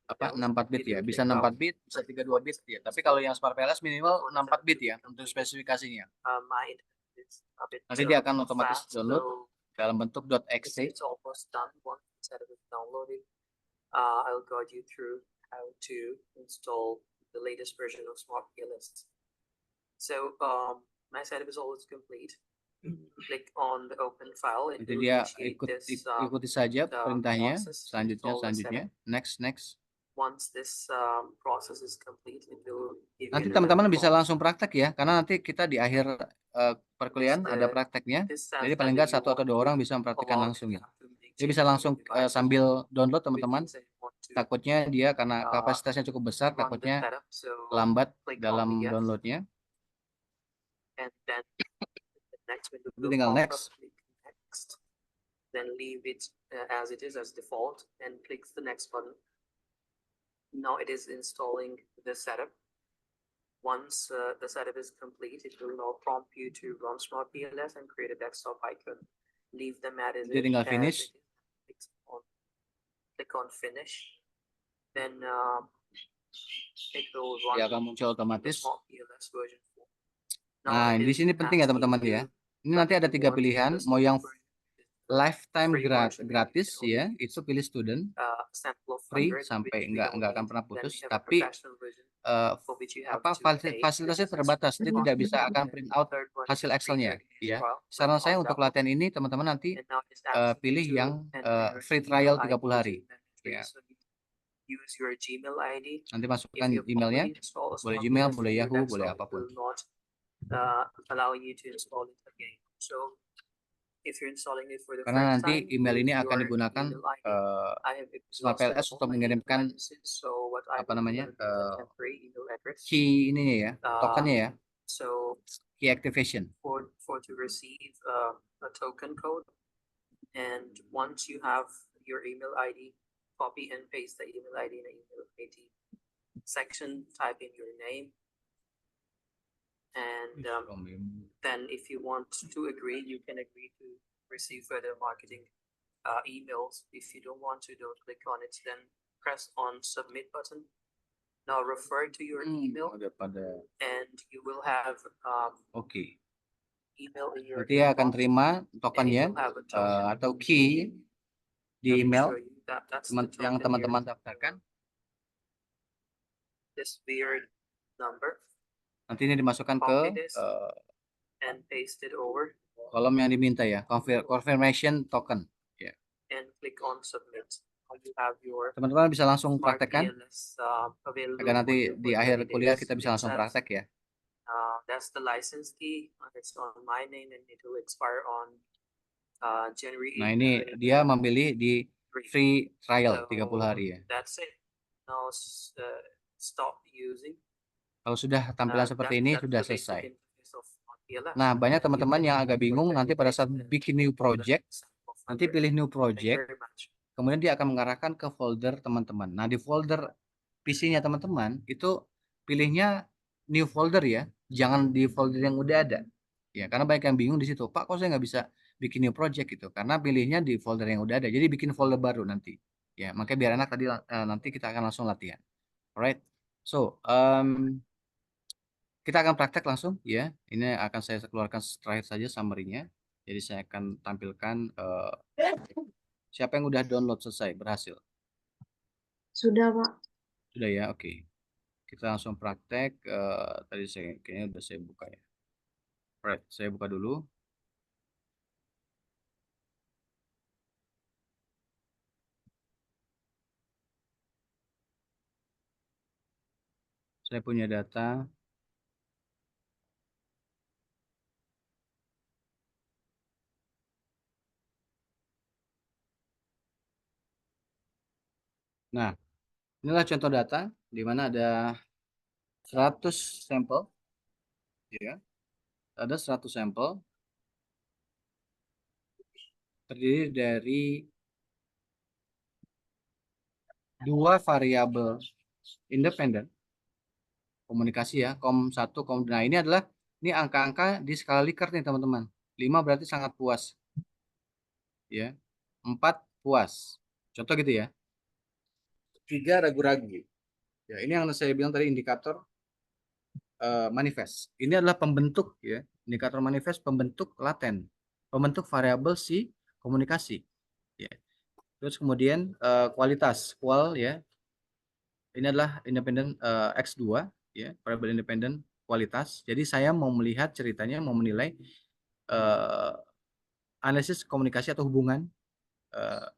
64 bit It ya, will bisa take 64 about bit, bisa 32 bit ya. Tapi kalau yang Smart PLS minimal 64 bit ya untuk spesifikasinya. my internet is a bit Nanti dia akan otomatis fast, download so dalam bentuk .exe. it's almost done. Once the setup is downloaded, I'll guide you through how to install the latest version of Smart PLS. So my setup is almost complete. Click on the open file and Nanti to dia initiate this ikuti saja perintahnya. process. Selanjutnya. Next. Once this process is complete, it will give you Nanti an teman-teman alert bisa prompt. langsung praktek ya, karena nanti kita di akhir perkuliahan ada prakteknya. This says Jadi that paling if nggak you 1 atau want 2 to orang bisa mempraktikkan log, langsung you ya. have to make Jadi bisa changes langsung to devices, sambil download with teman-teman. things that you want to Takutnya dia karena kapasitasnya cukup besar, run the takutnya setup. So lambat click on dalam yes, downloadnya. and then the next window Itu will tinggal pop next. up. Click next, then leave it as it is as default, and click the next button. Now it is installing the setup. Once the setup is complete, it will now prompt you to run Smart PLS and create a desktop icon. Leave them as Jadi tinggal finish. Click on finish. Then it will Dia run akan muncul the otomatis. Smart PLS version 4. Nah, di sini penting ya teman-teman ya. Ini nanti ada 3 pilihan, mau yang lifetime gratis ya, itu pilih student, free sampai nggak akan pernah putus. Tapi fasilitasnya terbatas, dia tidak bisa akan print out hasil Excel-nya ya. Saran saya untuk latihan ini teman-teman nanti pilih yang free trial 30 hari ya. Nanti masukkan emailnya, boleh Gmail, boleh Yahoo, boleh apapun. Allow you to install it again. So if you're installing it for the Karena first nanti time, email ini use akan your digunakan email ID. I have Smart PLS exhausted untuk all my mengirimkan email addresses, so what I apa will namanya, do is a temporary email address. key ininya ya, tokennya ya, So key activation. for to receive a token code, and once you have your email ID, copy and paste the email ID in the email ID section, type in your name, and then if you want to agree, you can agree to receive further marketing emails. If you don't want to, don't click on it, then press on submit button. Now refer to your email, and you will have Oke. email in your Nanti dia akan inbox, terima and it tokennya will have a token. atau key di Let me email show you that's the yang token teman-teman here. daftarkan. This weird number, Nanti ini dimasukkan ke copy this and paste it over, kolom yang diminta ya, confirmation token. and click on submit. You have your Teman-teman bisa langsung Smart praktekkan PLS available agar nanti for you di for akhir 30 kuliah days. kita bisa It langsung says, praktek ya. That's the license key. It's on my name and it will expire on January 8th. Nah, ini dia memilih di free trial 30 hari ya. That's it. Now stop using. Kalau sudah tampilan seperti ini That's sudah the basic selesai. interface of Smart PLS. Nah, banyak teman-teman yang agak bingung nanti pada saat bikin new project, nanti pilih new Thank you project, very much. kemudian dia akan mengarahkan ke folder teman-teman. Nah, di folder PC-nya teman-teman itu pilihnya new folder ya, jangan di folder yang udah ada. Ya, karena banyak yang bingung di situ. Pak, kok saya nggak bisa bikin new project gitu? Karena pilihnya di folder yang udah ada. Jadi bikin folder baru nanti. Ya, makanya biar enak tadi nanti kita akan langsung latihan. Alright. So, kita akan praktek langsung ya. Ini akan saya keluarkan terakhir saja summary-nya. Jadi saya akan tampilkan siapa yang udah download selesai berhasil. Sudah, Pak. Sudah ya, oke. Kita langsung praktek. Tadi saya kayaknya udah saya buka ya. Alright, saya buka dulu. Saya punya data. Nah, inilah contoh data di mana ada 100 sampel ya. Ada 100 sampel terdiri dari dua variabel independen komunikasi ya, COM1, COM. Nah, ini angka-angka di skala Likert nih, teman-teman. 5 berarti sangat puas ya. 4 puas. Contoh gitu ya. 3 ragu-ragu. Ya, ini yang saya bilang tadi indikator manifest. Ini adalah pembentuk ya, indikator manifest pembentuk laten, pembentuk variabel si komunikasi. Ya. Terus kemudian kualitas kual ya, ini adalah independen X2 ya, variabel independen kualitas. Jadi saya mau melihat ceritanya, mau menilai analisis komunikasi atau hubungan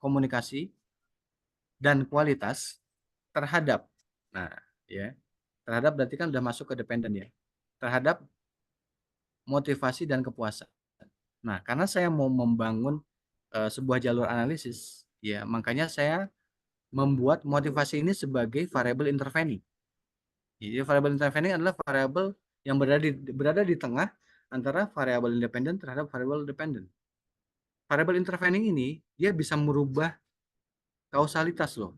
komunikasi dan kualitas terhadap, nah ya, terhadap berarti kan udah masuk ke dependen ya, terhadap motivasi dan kepuasan. Nah, karena saya mau membangun sebuah jalur analisis, ya makanya saya membuat motivasi ini sebagai variabel intervening. Jadi variabel intervening adalah variabel yang berada di tengah antara variabel independen terhadap variabel dependen. Variabel intervening ini dia bisa merubah kausalitas loh.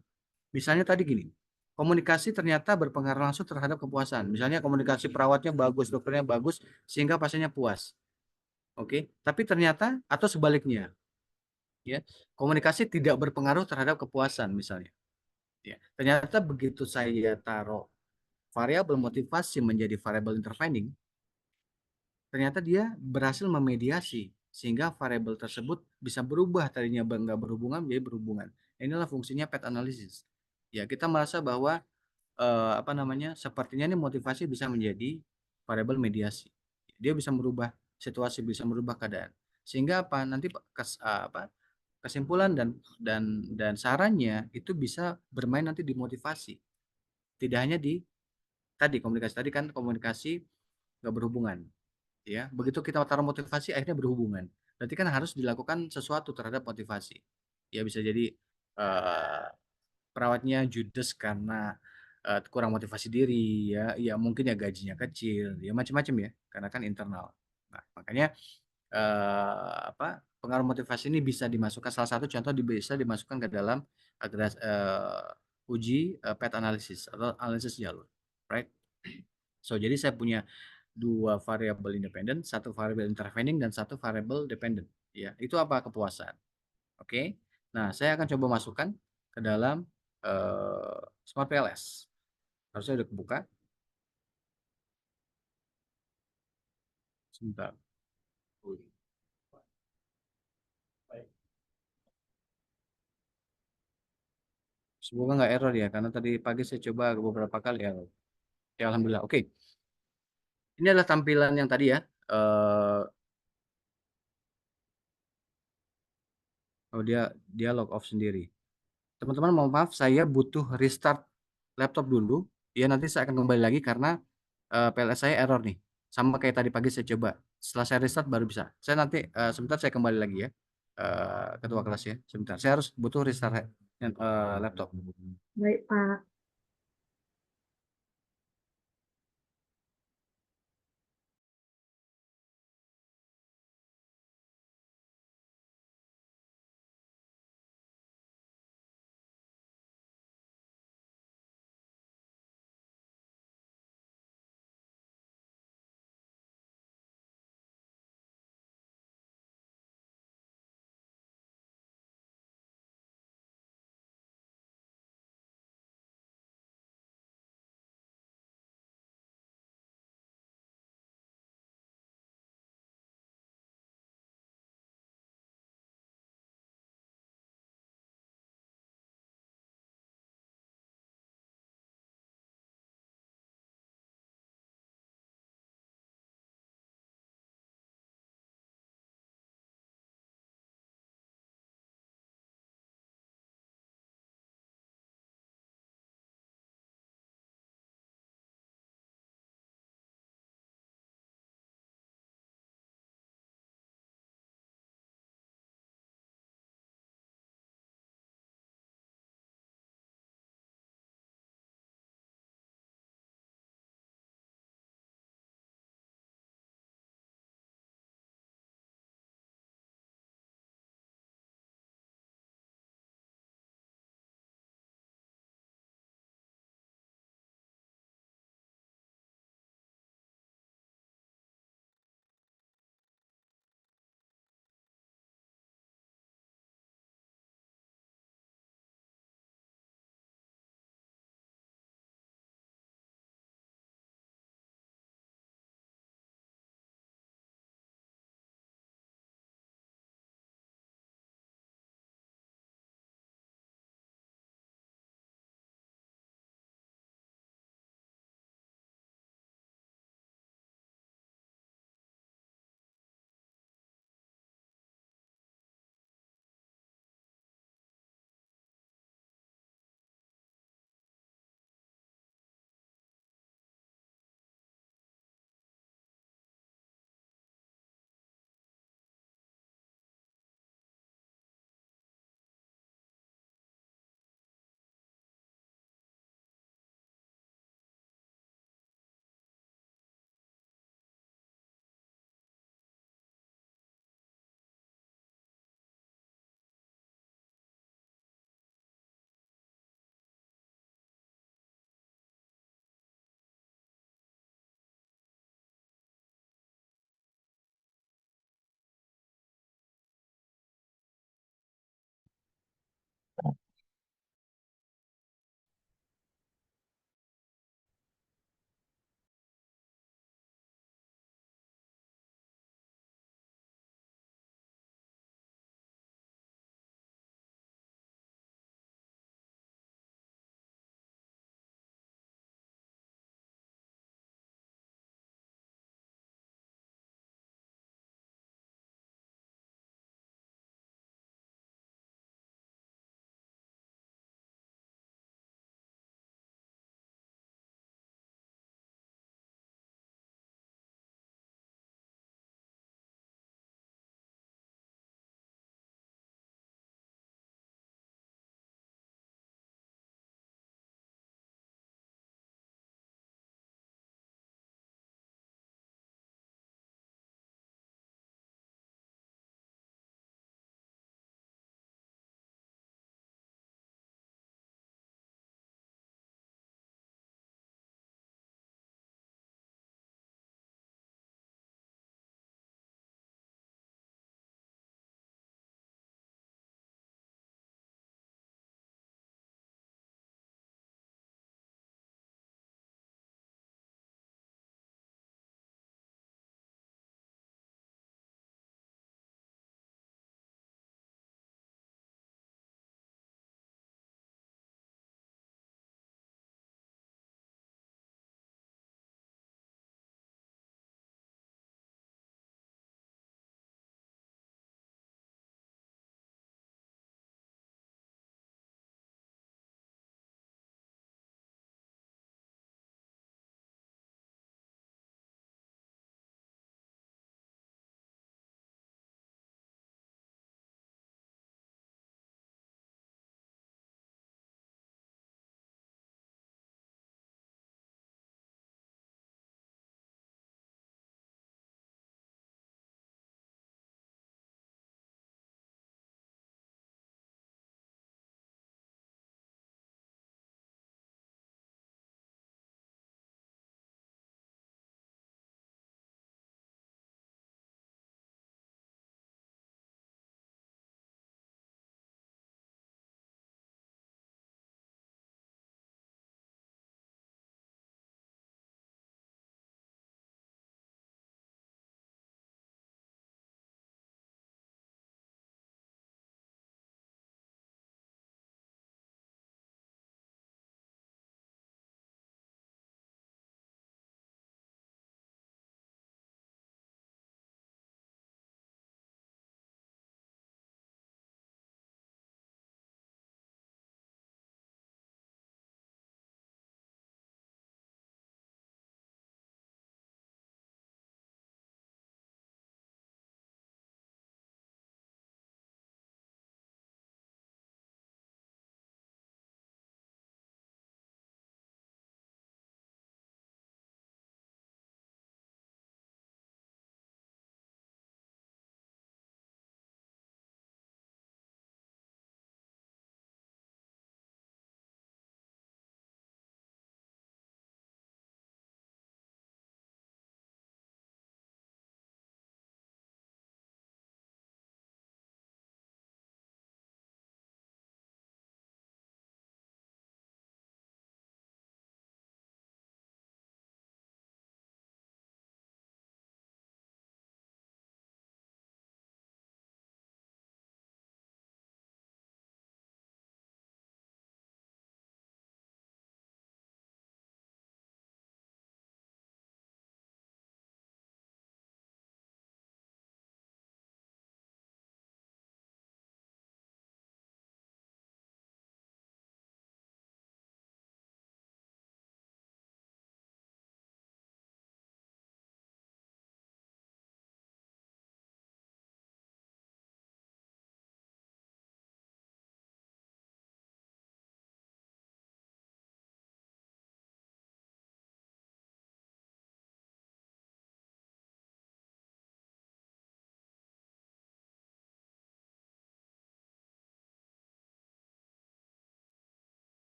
Misalnya tadi gini, komunikasi ternyata berpengaruh langsung terhadap kepuasan. Misalnya komunikasi perawatnya bagus, dokternya bagus, sehingga pasiennya puas. Oke, tapi ternyata atau sebaliknya, ya komunikasi tidak berpengaruh terhadap kepuasan misalnya. Ya, ternyata begitu saya taruh variabel motivasi menjadi variabel intervening, ternyata dia berhasil memediasi sehingga variabel tersebut bisa berubah tadinya nggak berhubungan menjadi berhubungan. Inilah fungsinya PET analysis. Ya, kita merasa bahwa apa namanya, sepertinya ini motivasi bisa menjadi variabel mediasi. Dia bisa merubah situasi, bisa merubah keadaan. Sehingga apa? Nanti kesimpulan dan sarannya itu bisa bermain nanti di motivasi. Tidak hanya di tadi komunikasi, tadi kan komunikasi nggak berhubungan ya, begitu kita taruh motivasi akhirnya berhubungan, berarti kan harus dilakukan sesuatu terhadap motivasi ya. Bisa jadi eh, perawatnya judes karena kurang motivasi diri ya, ya mungkin ya gajinya kecil ya, macam-macam ya, karena kan internal. Nah, makanya pengaruh motivasi ini bisa dimasukkan, salah satu contoh bisa dimasukkan ke dalam uji PET analysis atau analisis jalur, right? So jadi saya punya dua variabel independen, satu variabel intervening dan satu variabel dependent. Ya, itu apa? Kepuasan. Oke. Nah, saya akan coba masukkan ke dalam Smart PLS. Harusnya udah kebuka. Sebentar. Semoga nggak error ya, karena tadi pagi saya coba beberapa kali ya. Ya, alhamdulillah. Oke. Ini adalah tampilan yang tadi ya. Oh, dia log off sendiri. Teman-teman, mohon maaf, saya butuh restart laptop dulu. Ya, nanti saya akan kembali lagi karena PLS saya error nih. Sama kayak tadi pagi saya coba. Setelah saya restart baru bisa. Saya nanti sebentar saya kembali lagi ya. Ketua kelas ya. Sebentar. Saya harus butuh restart laptop. Baik, Pak.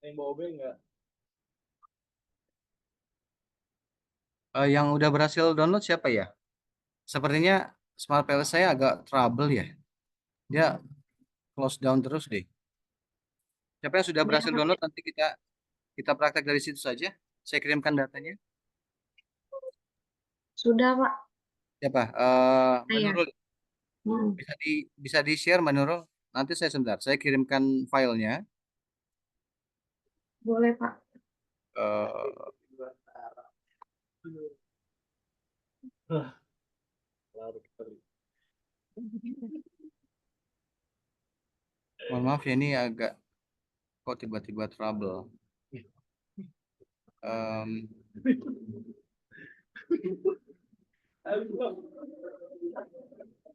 Yang bawa obeng nggak? Yang udah berhasil download siapa ya? Sepertinya Smart Palace saya agak trouble ya. Dia close down terus deh. Siapa yang sudah berhasil download nanti kita praktek dari situ saja. Saya kirimkan datanya. Sudah, Pak. Siapa? Mbak Saya. Nurul. Hmm. Bisa di share Mbak Nurul. Nanti saya sebentar. Saya kirimkan filenya. Boleh, Pak. Eh, mohon maaf ya ini agak kok tiba-tiba trouble. Em,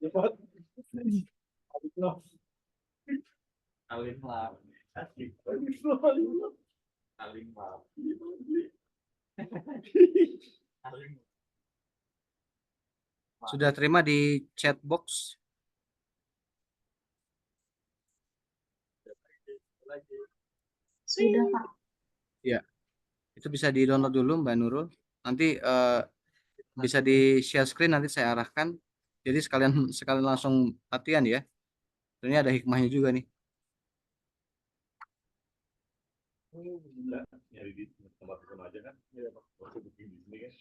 Cepat. Alim lah. Alim lah. sudah terima di chat box. Sudah, Pak. Ya, itu bisa di download dulu Mbak Nurul. Nanti bisa di share screen nanti saya arahkan. Jadi sekalian sekalian langsung latihan ya. Ini ada hikmahnya juga nih. Nyari di tempat aja kan? Ya, waktu bikin di sini kan.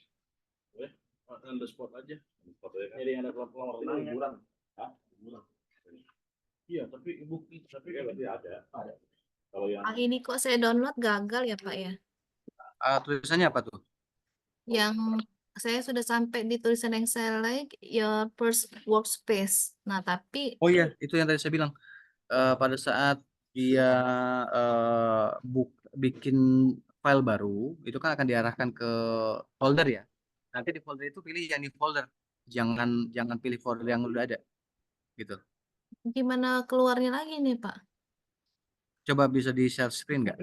Boleh? On the spot aja. On the spot aja kan? Jadi ada kolam renangnya. Hah? Iya, tapi ada. Kalau yang Ah, ini kok saya download gagal ya Pak ya? Tulisannya apa tuh? Yang saya sudah sampai di tulisan yang select your first workspace. Nah, tapi Oh iya, itu yang tadi saya bilang. Pada saat dia bikin file baru, itu kan akan diarahkan ke folder ya. Nanti di folder itu pilih yang di folder. Jangan pilih folder yang udah ada. Gitu. gimana keluarnya lagi nih Pak? Coba bisa di share screen nggak?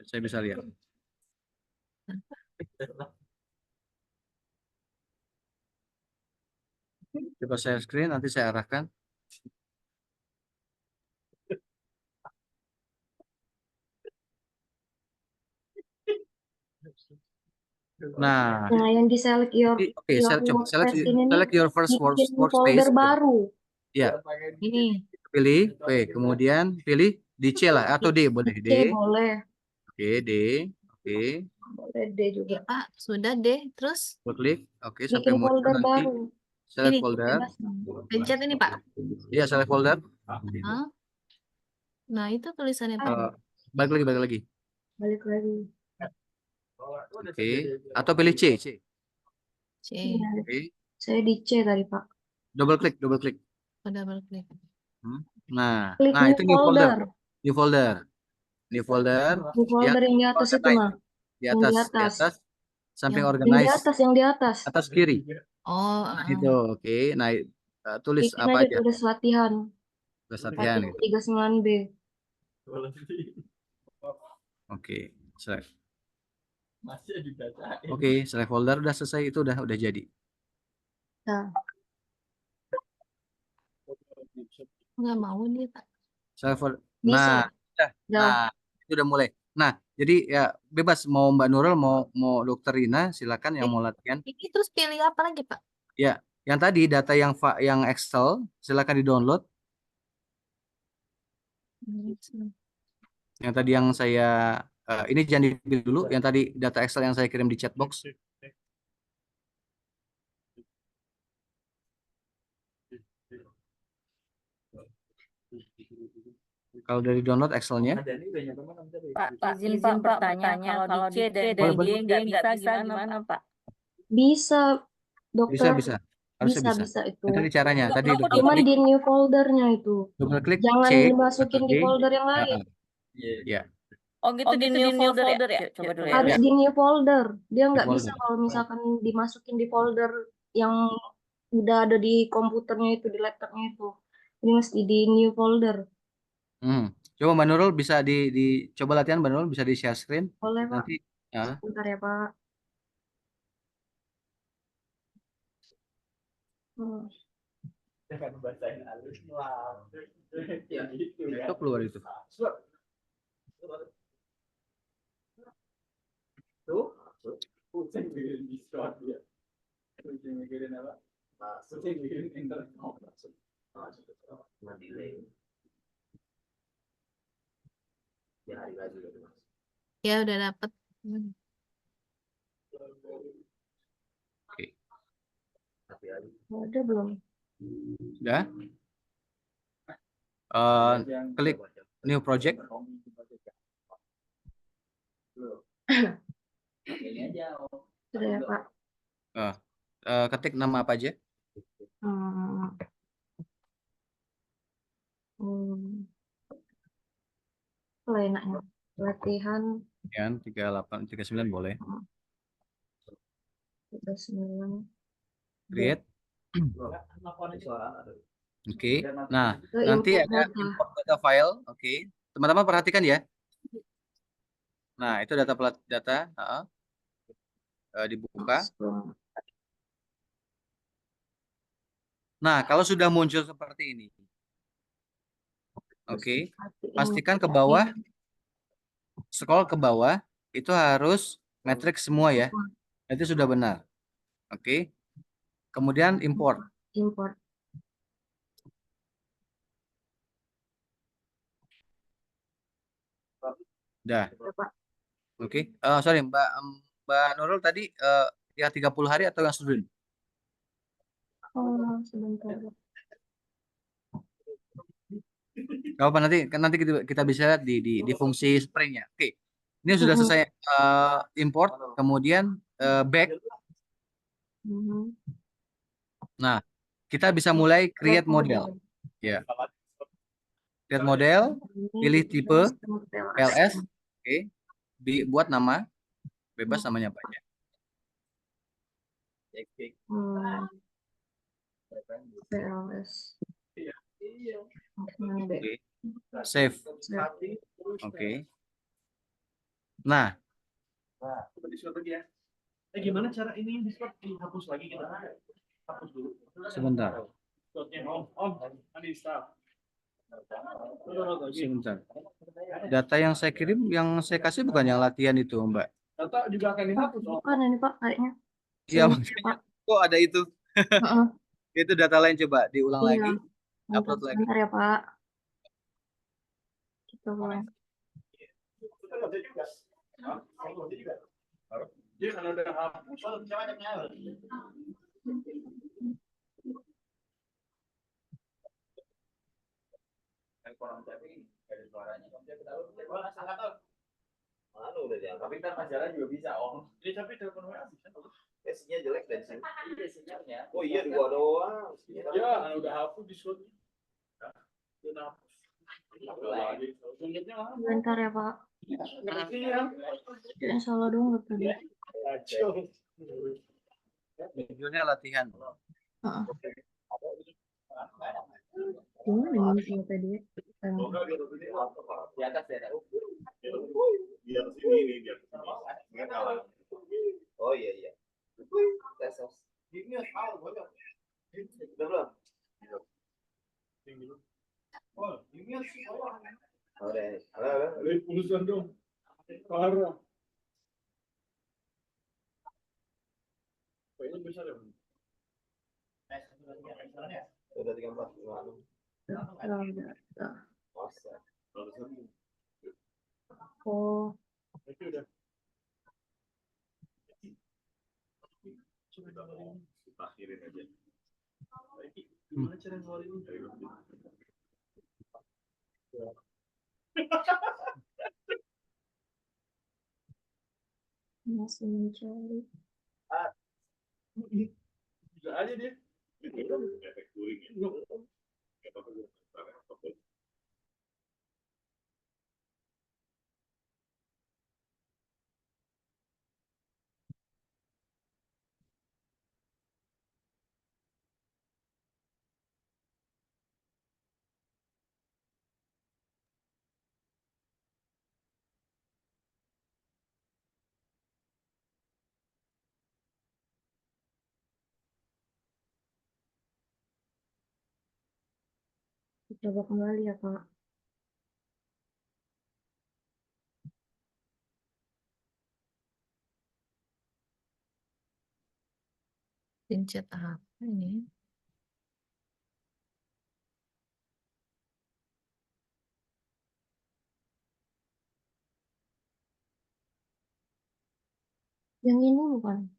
Saya bisa lihat. Coba share screen, nanti saya arahkan. Nah, Nah, yang di select your oke, coba workspace ini nih select your first bikin workspace. folder baru. Ya, Ini pilih, kemudian pilih di C lah atau D boleh D. C boleh. Oke, D. Oke, Boleh D juga. ya Pak, sudah deh. Terus klik. Oke, sampai Bikin muncul folder nanti baru. select ini folder. Bebas. pencet ini Pak. Iya, select folder. Hah? Nah, itu tulisannya Pak. Balik lagi. Balik lagi. Oke, atau pilih C. C. Iya, Oke, saya di C tadi, Pak. double klik. Double klik. Nah, Klik itu new folder. New folder. Di folder yang di atas itu, mah. Di Yang di atas, atas. samping Yang Yang di organize. atas, yang di atas. Atas kiri. Oh, Itu, oke. Nah, tulis Bikin apa aja aja? tulis latihan. Tulis latihan. Latihan 39B. Oke, select. masih dibaca. Oke, select folder udah selesai, itu udah jadi. Nah, nggak mau nih Pak. Select folder. bisa. Nah, itu udah mulai. Nah, jadi ya bebas mau Mbak Nurul mau Dokter Rina silakan yang mau latihan. Ini terus pilih apa lagi Pak? Ya, yang tadi data yang Excel silakan di-download. Yang tadi yang saya ini jangan dipilih dulu, yang tadi data Excel yang saya kirim di chat box. Kalau dari download Excel-nya, Pak, izin Pak bertanya, kalau di C dan Boleh, D nggak bisa gimana Pak? Bisa, dokter. bisa. Harusnya bisa. Bisa itu. Tadi caranya, tadi Cuman di new foldernya itu. double klik Jangan C dimasukin di folder yang lain. Ya, Oh gitu di new folder ya? Coba dulu ya. Harus di new folder. Dia nggak New bisa folder. kalau misalkan dimasukin di folder yang udah ada di komputernya itu, di laptopnya itu. Ini mesti di new folder. Coba Mbak Nurul bisa coba latihan Mbak Nurul bisa di share screen. Boleh, Pak. Nanti ya. Bentar ya, Pak. Jangan bacain alus lah. Ya gitu ya. Itu keluar itu. Ya udah dapet. Oke. Ada belum? Udah. Klik new project. Sudah ya, Pak. Ketik nama apa aja? Hmm. Hmm. Apa enaknya? Latihan Yang 38, 39 boleh. 39. Create. Oke. Nah, Ke nanti input ada data. import data file. Oke. Teman-teman perhatikan ya. Nah, itu data dibuka. Nah, kalau sudah muncul seperti ini. Oke. Pastikan ke bawah, scroll ke bawah, itu harus matriks semua ya. Itu sudah benar. Oke. Kemudian import. Import. Dah. Ya, Pak. Oke. Sorry, Mbak Nurul tadi yang 30 hari atau yang student? Oh, sebentar. Gak apa nanti kita bisa lihat di fungsi sprintnya. Oke. Ini sudah selesai import, kemudian back. Nah, kita bisa mulai create model. Ya. Create model, pilih tipe LS. Oke. Dibuat nama, bebas namanya apa aja. PLS. Oke. Save. Oke. Nah, Gimana cara ini Discord dihapus lagi kita? Hapus dulu. sebentar. Sebentar. Data yang saya kirim, yang saya kasih bukan yang latihan itu, Mbak. Data juga akan dihapus. Bukan ini, Pak, kayaknya. Iya, Ini, makanya. Pak. Kok ada itu? Heeh. Itu data lain, coba diulang Iya. lagi, upload lagi. Bentar ya, Pak. Kita ulang. Dia kan udah hapus. Tapi ntar pacaran juga bisa, Om. Tapi telepon WA bisa. Sinyal jelek dan iya sinyalnya. Oh iya dua doang. Ya, udah hapus Discord. Udah hapus. Bentar ya, Pak. Yang salah dong tadi. Judulnya latihan. Heeh. Gimana ini sih tadi? Di atas ya. Biar sini nih, biar sini. Ingat kalah. Oh iya. Tes. Ini hal banyak. Udah belum? Oh, ini sih. Udah. Halo. Pulusan dong. Parah. Kayaknya besar ya. Udah 34. Masa. Oh, Itu udah. Kita akhirin aja. Gimana cara ngeluarin ini? masih mencari. Bisa aja dia. Efek touring ya. Coba kembali ya, Pak. Pencet apa ini? Yang ini bukan.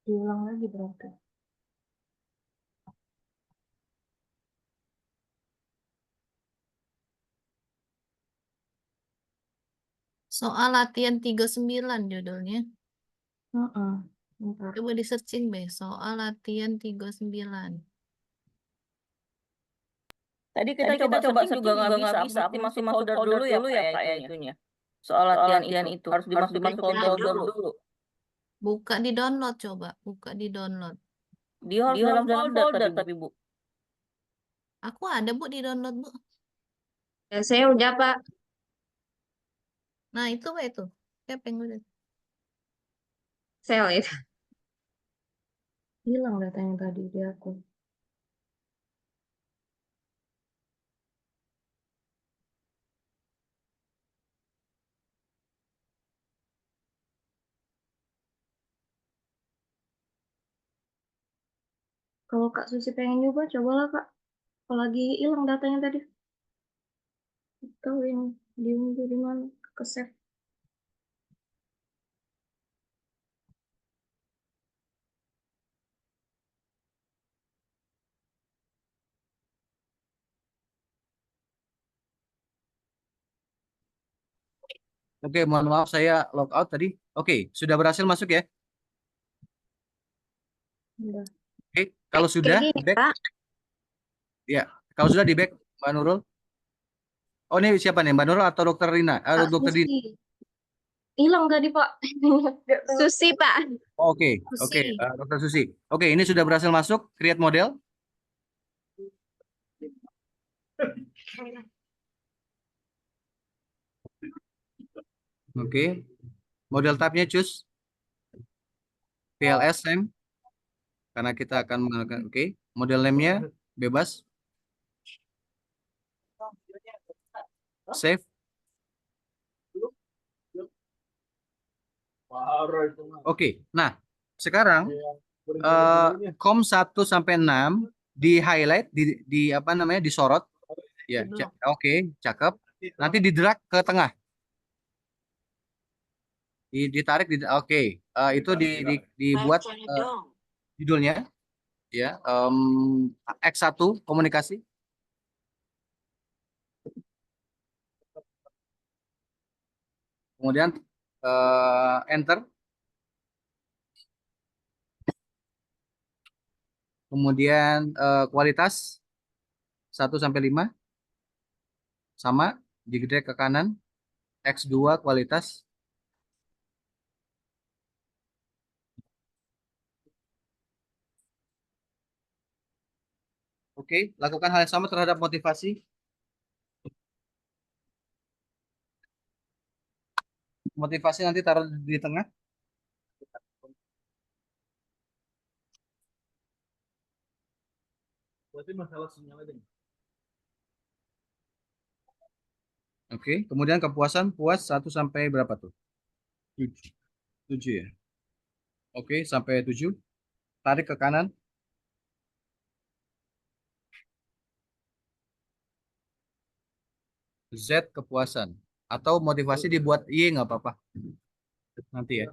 Diulang lagi berarti. Soal latihan 39 judulnya. Heeh. Bentar. Coba di searching be, soal latihan 39. Tadi kita coba searching juga nggak bisa. Aku mesti masuk folder dulu ya Pak ya itunya. Soal latihan itu harus dimasukin ke folder dulu. Buka di download coba, buka di download. Dia harus dalam folder tapi Bu. Aku ada Bu di download Bu. Ya, saya udah Pak. Nah itu Pak itu. Siapa yang udah? Saya itu. Hilang datanya tadi di aku. Kalau Kak Susi pengen nyoba, cobalah Kak. Kalau lagi hilang datanya tadi. Tahu ini diunduh di mana? Ke save. Oke, mohon maaf saya log out tadi. Oke, sudah berhasil masuk ya? Udah. Oke, kalau sudah Kayak gini, back, Kak. ya. Kalau sudah di back, Mbak Nurul. Oh, ini siapa nih, Mbak Nurul atau Dokter Rina? Kak Dokter Dina. Susi. Hilang tadi Pak. Susi Pak. Oh, oke, Susi. Dokter Susi. Oke, ini sudah berhasil masuk. Create model. Oke, model type-nya choose PLS name karena kita akan menggunakan. Oke, model name-nya bebas. Save. Oke, nah sekarang kom 1 sampai 6 di highlight di apa namanya disorot ya. Oke, cakep. Nanti di drag ke tengah. Ditarik oke. Itu dibuat judulnya ya X1 komunikasi. Kemudian enter. Kemudian kualitas 1 sampai 5 sama di drag ke kanan. X2 kualitas. Oke, lakukan hal yang sama terhadap motivasi. Motivasi nanti taruh di tengah. Berarti masalah sinyal aja. Oke, kemudian kepuasan puas 1 sampai berapa tuh? 7 ya. Oke, sampai 7. Tarik ke kanan. Z kepuasan. Atau motivasi dibuat Y nggak apa-apa. Nanti ya.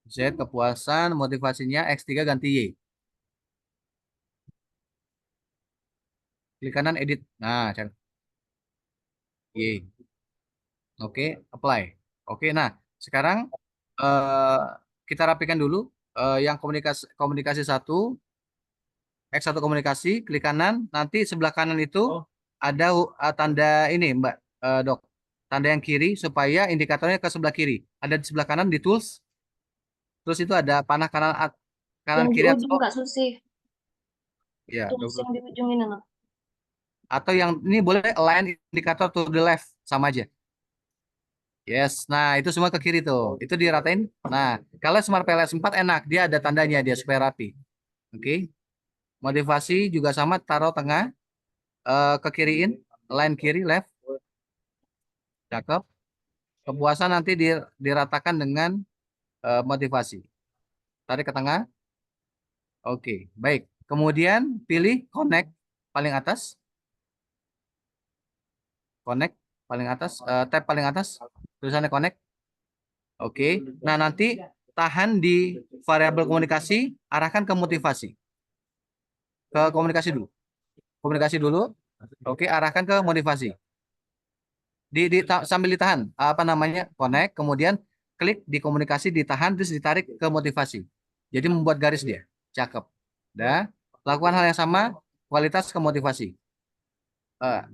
Z kepuasan, motivasinya X3 ganti Y. Klik kanan edit. Nah, cari Y. Oke, apply. Oke, nah sekarang kita rapikan dulu yang komunikasi 1, X1 komunikasi, klik kanan, nanti sebelah kanan itu ada tanda ini Mbak Dok. Tanda yang kiri supaya indikatornya ke sebelah kiri. Ada di sebelah kanan di tools. Terus itu ada panah kanan Yang kiri di ujung Kak Susi. ya, Tulis yang di ujung ini Nak. atau yang ini boleh align indikator to the left sama aja. Yes, nah itu semua ke kiri tuh. Itu diratain. Nah, kalau Smart PLS 4 enak, dia ada tandanya dia supaya rapi. Oke. Motivasi juga sama, taruh tengah, ke kiriin, line kiri, left. Cakep. Kepuasan nanti diratakan dengan motivasi. Tarik ke tengah. Oke, baik. Kemudian pilih connect paling atas. Connect paling atas, tab paling atas, tulisannya connect. Oke. Nah, nanti tahan di variabel komunikasi, arahkan ke motivasi. Ke komunikasi dulu. Komunikasi dulu. Oke, arahkan ke motivasi. Sambil ditahan, apa namanya? Connect, kemudian klik di komunikasi, ditahan, terus ditarik ke motivasi. Jadi membuat garis dia. Cakep. Dah. Lakukan hal yang sama, kualitas ke motivasi.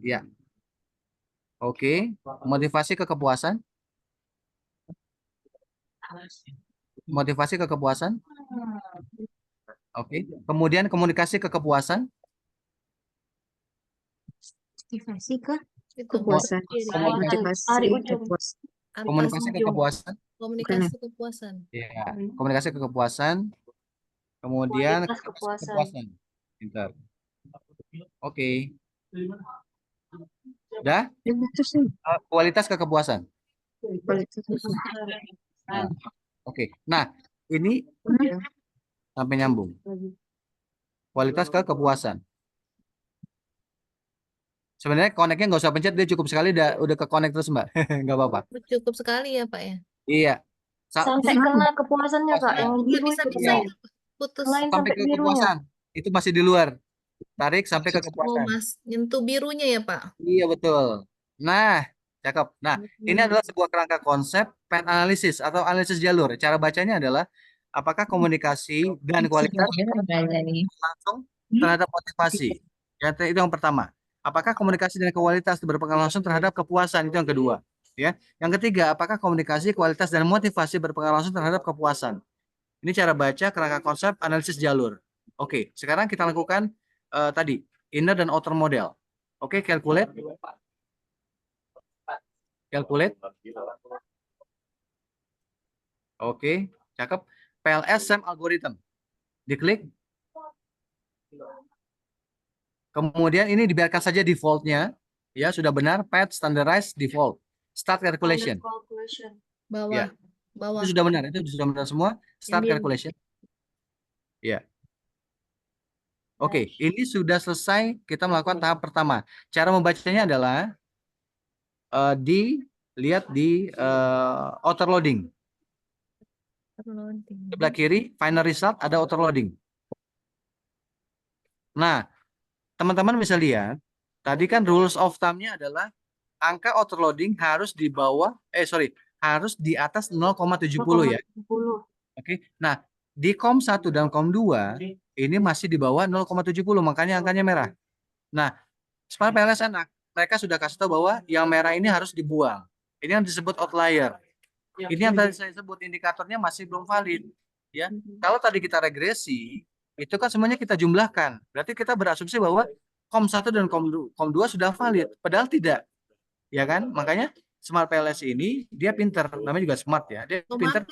Ya. Oke. Motivasi ke kepuasan. Motivasi ke kepuasan. Oke. Kemudian komunikasi ke kepuasan. Motivasi ke Itu kepuasan. kiri. Motivasi kepuasan. Komunikasi ke kepuasan. Komunikasi kepuasan. Ya. Komunikasi ke kepuasan. Kemudian Kualitas kepuasan. kepuasan. Pintar. Oke. Dah? Kualitas ke kepuasan. Kualitas kepuasan. Nah, oke. Nah, ini sampai nyambung. Kualitas ke kepuasan. Sebenarnya connect-nya nggak usah pencet, dia cukup sekali udah ke connect terus, Mbak. Nggak apa-apa. Cukup sekali ya, Pak ya. Iya. Sampai kena kepuasannya Kak, yang Nggak biru itu bisa-bisa Iya. itu putus. Lain Sampai sampai ke birunya. kepuasan. Itu masih di luar. Tarik sampai ke Oh, kepuasan. Mas, nyentuh birunya ya, Pak. Iya, betul. Nah, cakep. Nah, ini adalah sebuah kerangka konsep path analysis atau analisis jalur. Cara bacanya adalah apakah komunikasi dan kualitas langsung terhadap motivasi. Ya, itu yang pertama. Apakah komunikasi dan kualitas berpengaruh langsung terhadap kepuasan? Itu yang kedua. Ya. Yang ketiga, apakah komunikasi, kualitas, dan motivasi berpengaruh langsung terhadap kepuasan? Ini cara baca kerangka konsep analisis jalur. Oke, sekarang kita lakukan tadi inner dan outer model. Oke, calculate. Calculate. Oke, cakep. PLS SAM algorithm. Diklik. Kemudian ini dibiarkan saja defaultnya. Ya, sudah benar. Path standardized default. Start calculation. Bawah. Ya. Bawah. Itu sudah benar. Itu sudah benar semua. Start Yang biru. calculation. Ya. Oke, ini sudah selesai. Kita melakukan tahap pertama. Cara membacanya adalah lihat di outer loading. Sebelah kiri, final result ada outer loading. Nah, teman-teman bisa lihat, tadi kan rules of thumb-nya adalah angka outer loading harus di bawah, harus di atas 0,70 ya. Oke. Nah, di COM1 dan COM2 ini masih di bawah 0,70, makanya angkanya merah. Nah, Smart PLS enak. Mereka sudah kasih tahu bahwa yang merah ini harus dibuang. Ini yang disebut outlier. Ini yang tadi saya sebut indikatornya masih belum valid. Ya, kalau tadi kita regresi, itu kan semuanya kita jumlahkan. Berarti kita berasumsi bahwa COM1 dan COM2 sudah valid. Padahal tidak. Ya kan? Makanya Smart PLS ini dia pinter. Namanya juga smart ya. Dia pinter,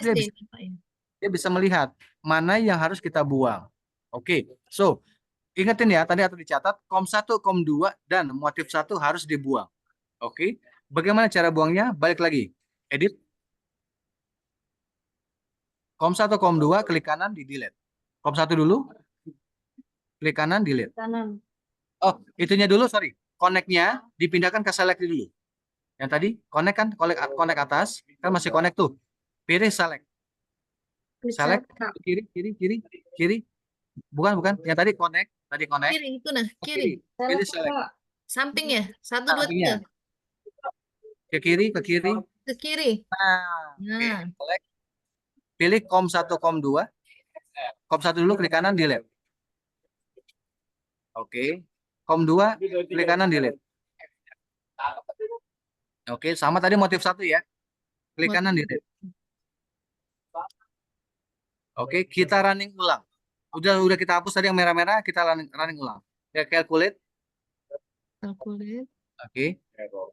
dia bisa melihat mana yang harus kita buang. Oke. So, ingetin ya, tadi atau dicatat, COM1, COM2, dan motif 1 harus dibuang. Oke. Bagaimana cara buangnya? Balik lagi. Edit. COM1, COM2, klik kanan, di delete. COM1 dulu. Klik kanan, delete. Kanan. Oh, itunya dulu, sorry. Connect-nya dipindahkan ke select dulu. Yang tadi, connect kan, connect atas, kan masih connect tuh. Pilih select. Select, kiri. Bukan. Yang tadi connect. Kiri itu nah, kiri. Pilih select. Samping ya, 1, 2, 3. Ke kiri. Ke kiri. Nah, Nah. select. Pilih COM1, COM2. COM1 dulu, klik kanan, delete. Oke. COM2, klik kanan, delete. Oke, sama tadi motif 1 ya. Klik kanan, delete. Oke, kita running ulang. Udah kita hapus tadi yang merah-merah, kita running ulang. Ya, calculate. Oke.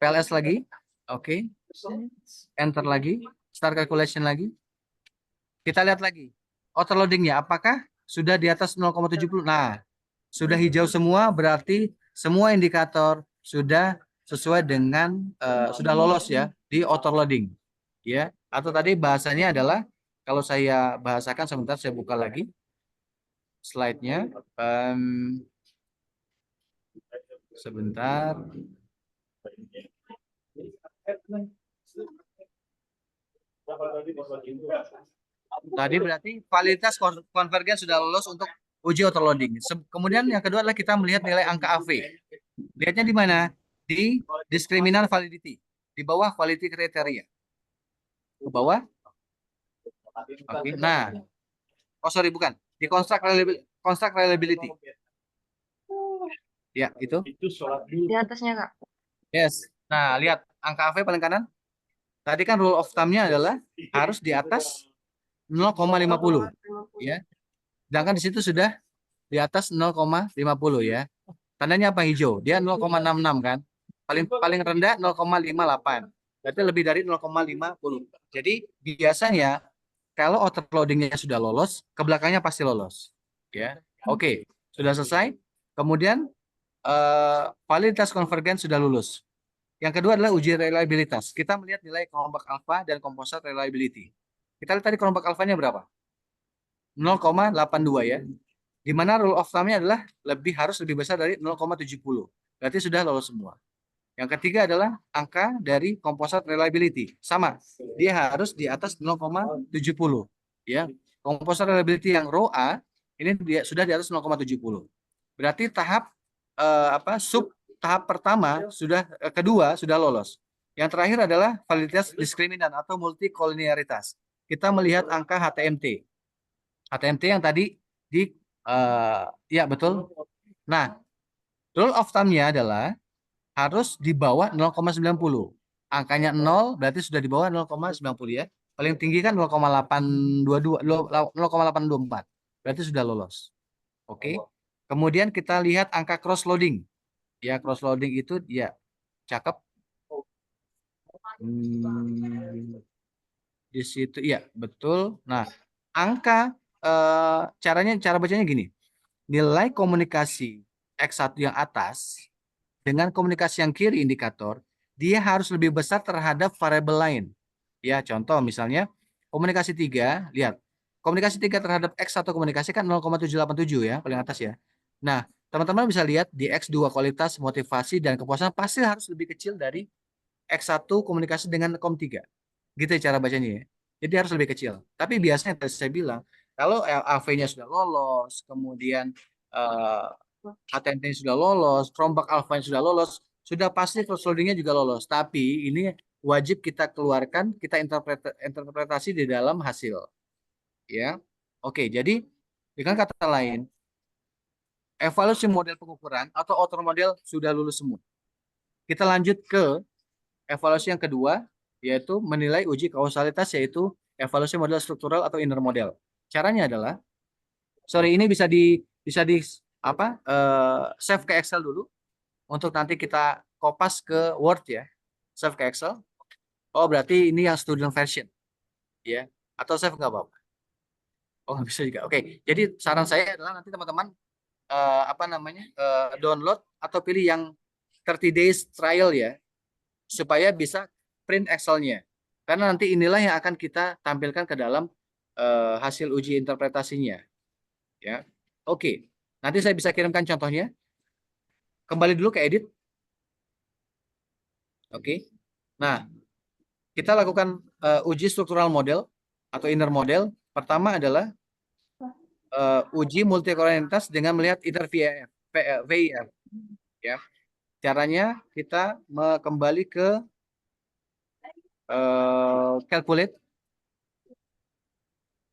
PLS lagi. Oke. Enter lagi. Start calculation lagi. Kita lihat lagi. Outer loading-nya apakah sudah di atas 0,70? Nah, sudah hijau semua, berarti semua indikator sudah sesuai dengan sudah lolos ya di outer loading. Ya, atau tadi bahasanya adalah kalau saya bahasakan sebentar saya buka lagi slide-nya. Sebentar. Tadi berarti validitas konvergen sudah lolos untuk uji autoloading. Kemudian yang kedua adalah kita melihat nilai angka AV. Lihatnya di mana? Di discriminant validity. Di bawah quality criteria. Ke bawah. Oke. Nah. Oh sorry bukan. Di construct reliability. Ya, itu. Di atasnya, Kak. Yes. Nah, lihat angka AV paling kanan. Tadi kan rule of thumb-nya adalah harus di atas 0,50 ya. Sedangkan di situ sudah di atas 0,50 ya. Tandanya apa hijau? Dia 0,66 kan. Paling rendah 0,58. Berarti lebih dari 0,50. Jadi biasanya kalau autoloading-nya sudah lolos, ke belakangnya pasti lolos. Ya. Oke, sudah selesai. Kemudian validitas konvergen sudah lulus. Yang kedua adalah uji reliabilitas. Kita melihat nilai kelompok alfa dan composite reliability. Kita lihat tadi kelompok alfanya berapa? 0,82 ya. Di mana rule of thumb-nya adalah harus lebih besar dari 0,70. Berarti sudah lolos semua. Yang ketiga adalah angka dari composite reliability. Sama. Dia harus di atas 0,70 ya. Composite reliability yang row A ini sudah di atas 0,70. Berarti tahap tahap pertama kedua sudah lolos. Yang terakhir adalah validitas diskriminan atau multikoliniaritas. Kita melihat angka HTMT. HTMT yang tadi ya betul. Nah, rule of thumb-nya adalah harus di bawah 0,90. Angkanya 0 berarti sudah di bawah 0,90 ya. Paling tinggi kan 0,822 0,824. Berarti sudah lolos. Oke. Kemudian kita lihat angka cross loading. Ya, cross loading itu ya cakep. Di situ ya, betul. Nah, angka cara bacanya gini. Nilai komunikasi X1 yang atas dengan komunikasi yang kiri indikator, dia harus lebih besar terhadap variabel lain. Ya, contoh misalnya komunikasi 3, lihat. Komunikasi 3 terhadap X1 komunikasi kan 0,787 ya, paling atas ya. Nah, teman-teman bisa lihat di X2 kualitas, motivasi, dan kepuasan pasti harus lebih kecil dari X1 komunikasi dengan Kom3. Gitu ya cara bacanya ya. Jadi harus lebih kecil. Tapi biasanya tadi saya bilang, kalau AV-nya sudah lolos, kemudian HTMT sudah lolos, rombak alfa sudah lolos, sudah pasti cross loading-nya juga lolos. Tapi ini wajib kita keluarkan, kita interpretasi di dalam hasil. Ya. Oke, jadi dengan kata lain, evaluasi model pengukuran atau outer model sudah lulus semua. Kita lanjut ke evaluasi yang kedua, yaitu menilai uji kausalitas, yaitu evaluasi model struktural atau inner model. Caranya adalah, ini bisa di save ke Excel dulu untuk nanti kita kopas ke Word ya. Save ke Excel. Oh, berarti ini yang student version. Ya. Atau save nggak apa-apa. Oh, nggak bisa juga. Oke. Jadi saran saya adalah nanti teman-teman download atau pilih yang 30 days trial ya. Supaya bisa print Excel-nya. Karena nanti inilah yang akan kita tampilkan ke dalam hasil uji interpretasinya. Ya. Oke. Nanti saya bisa kirimkan contohnya. Kembali dulu ke edit. Oke. Nah, kita lakukan uji struktural model atau inner model. Pertama adalah uji multikolonialitas dengan melihat inner VIF. Ya. Caranya kita kembali ke calculate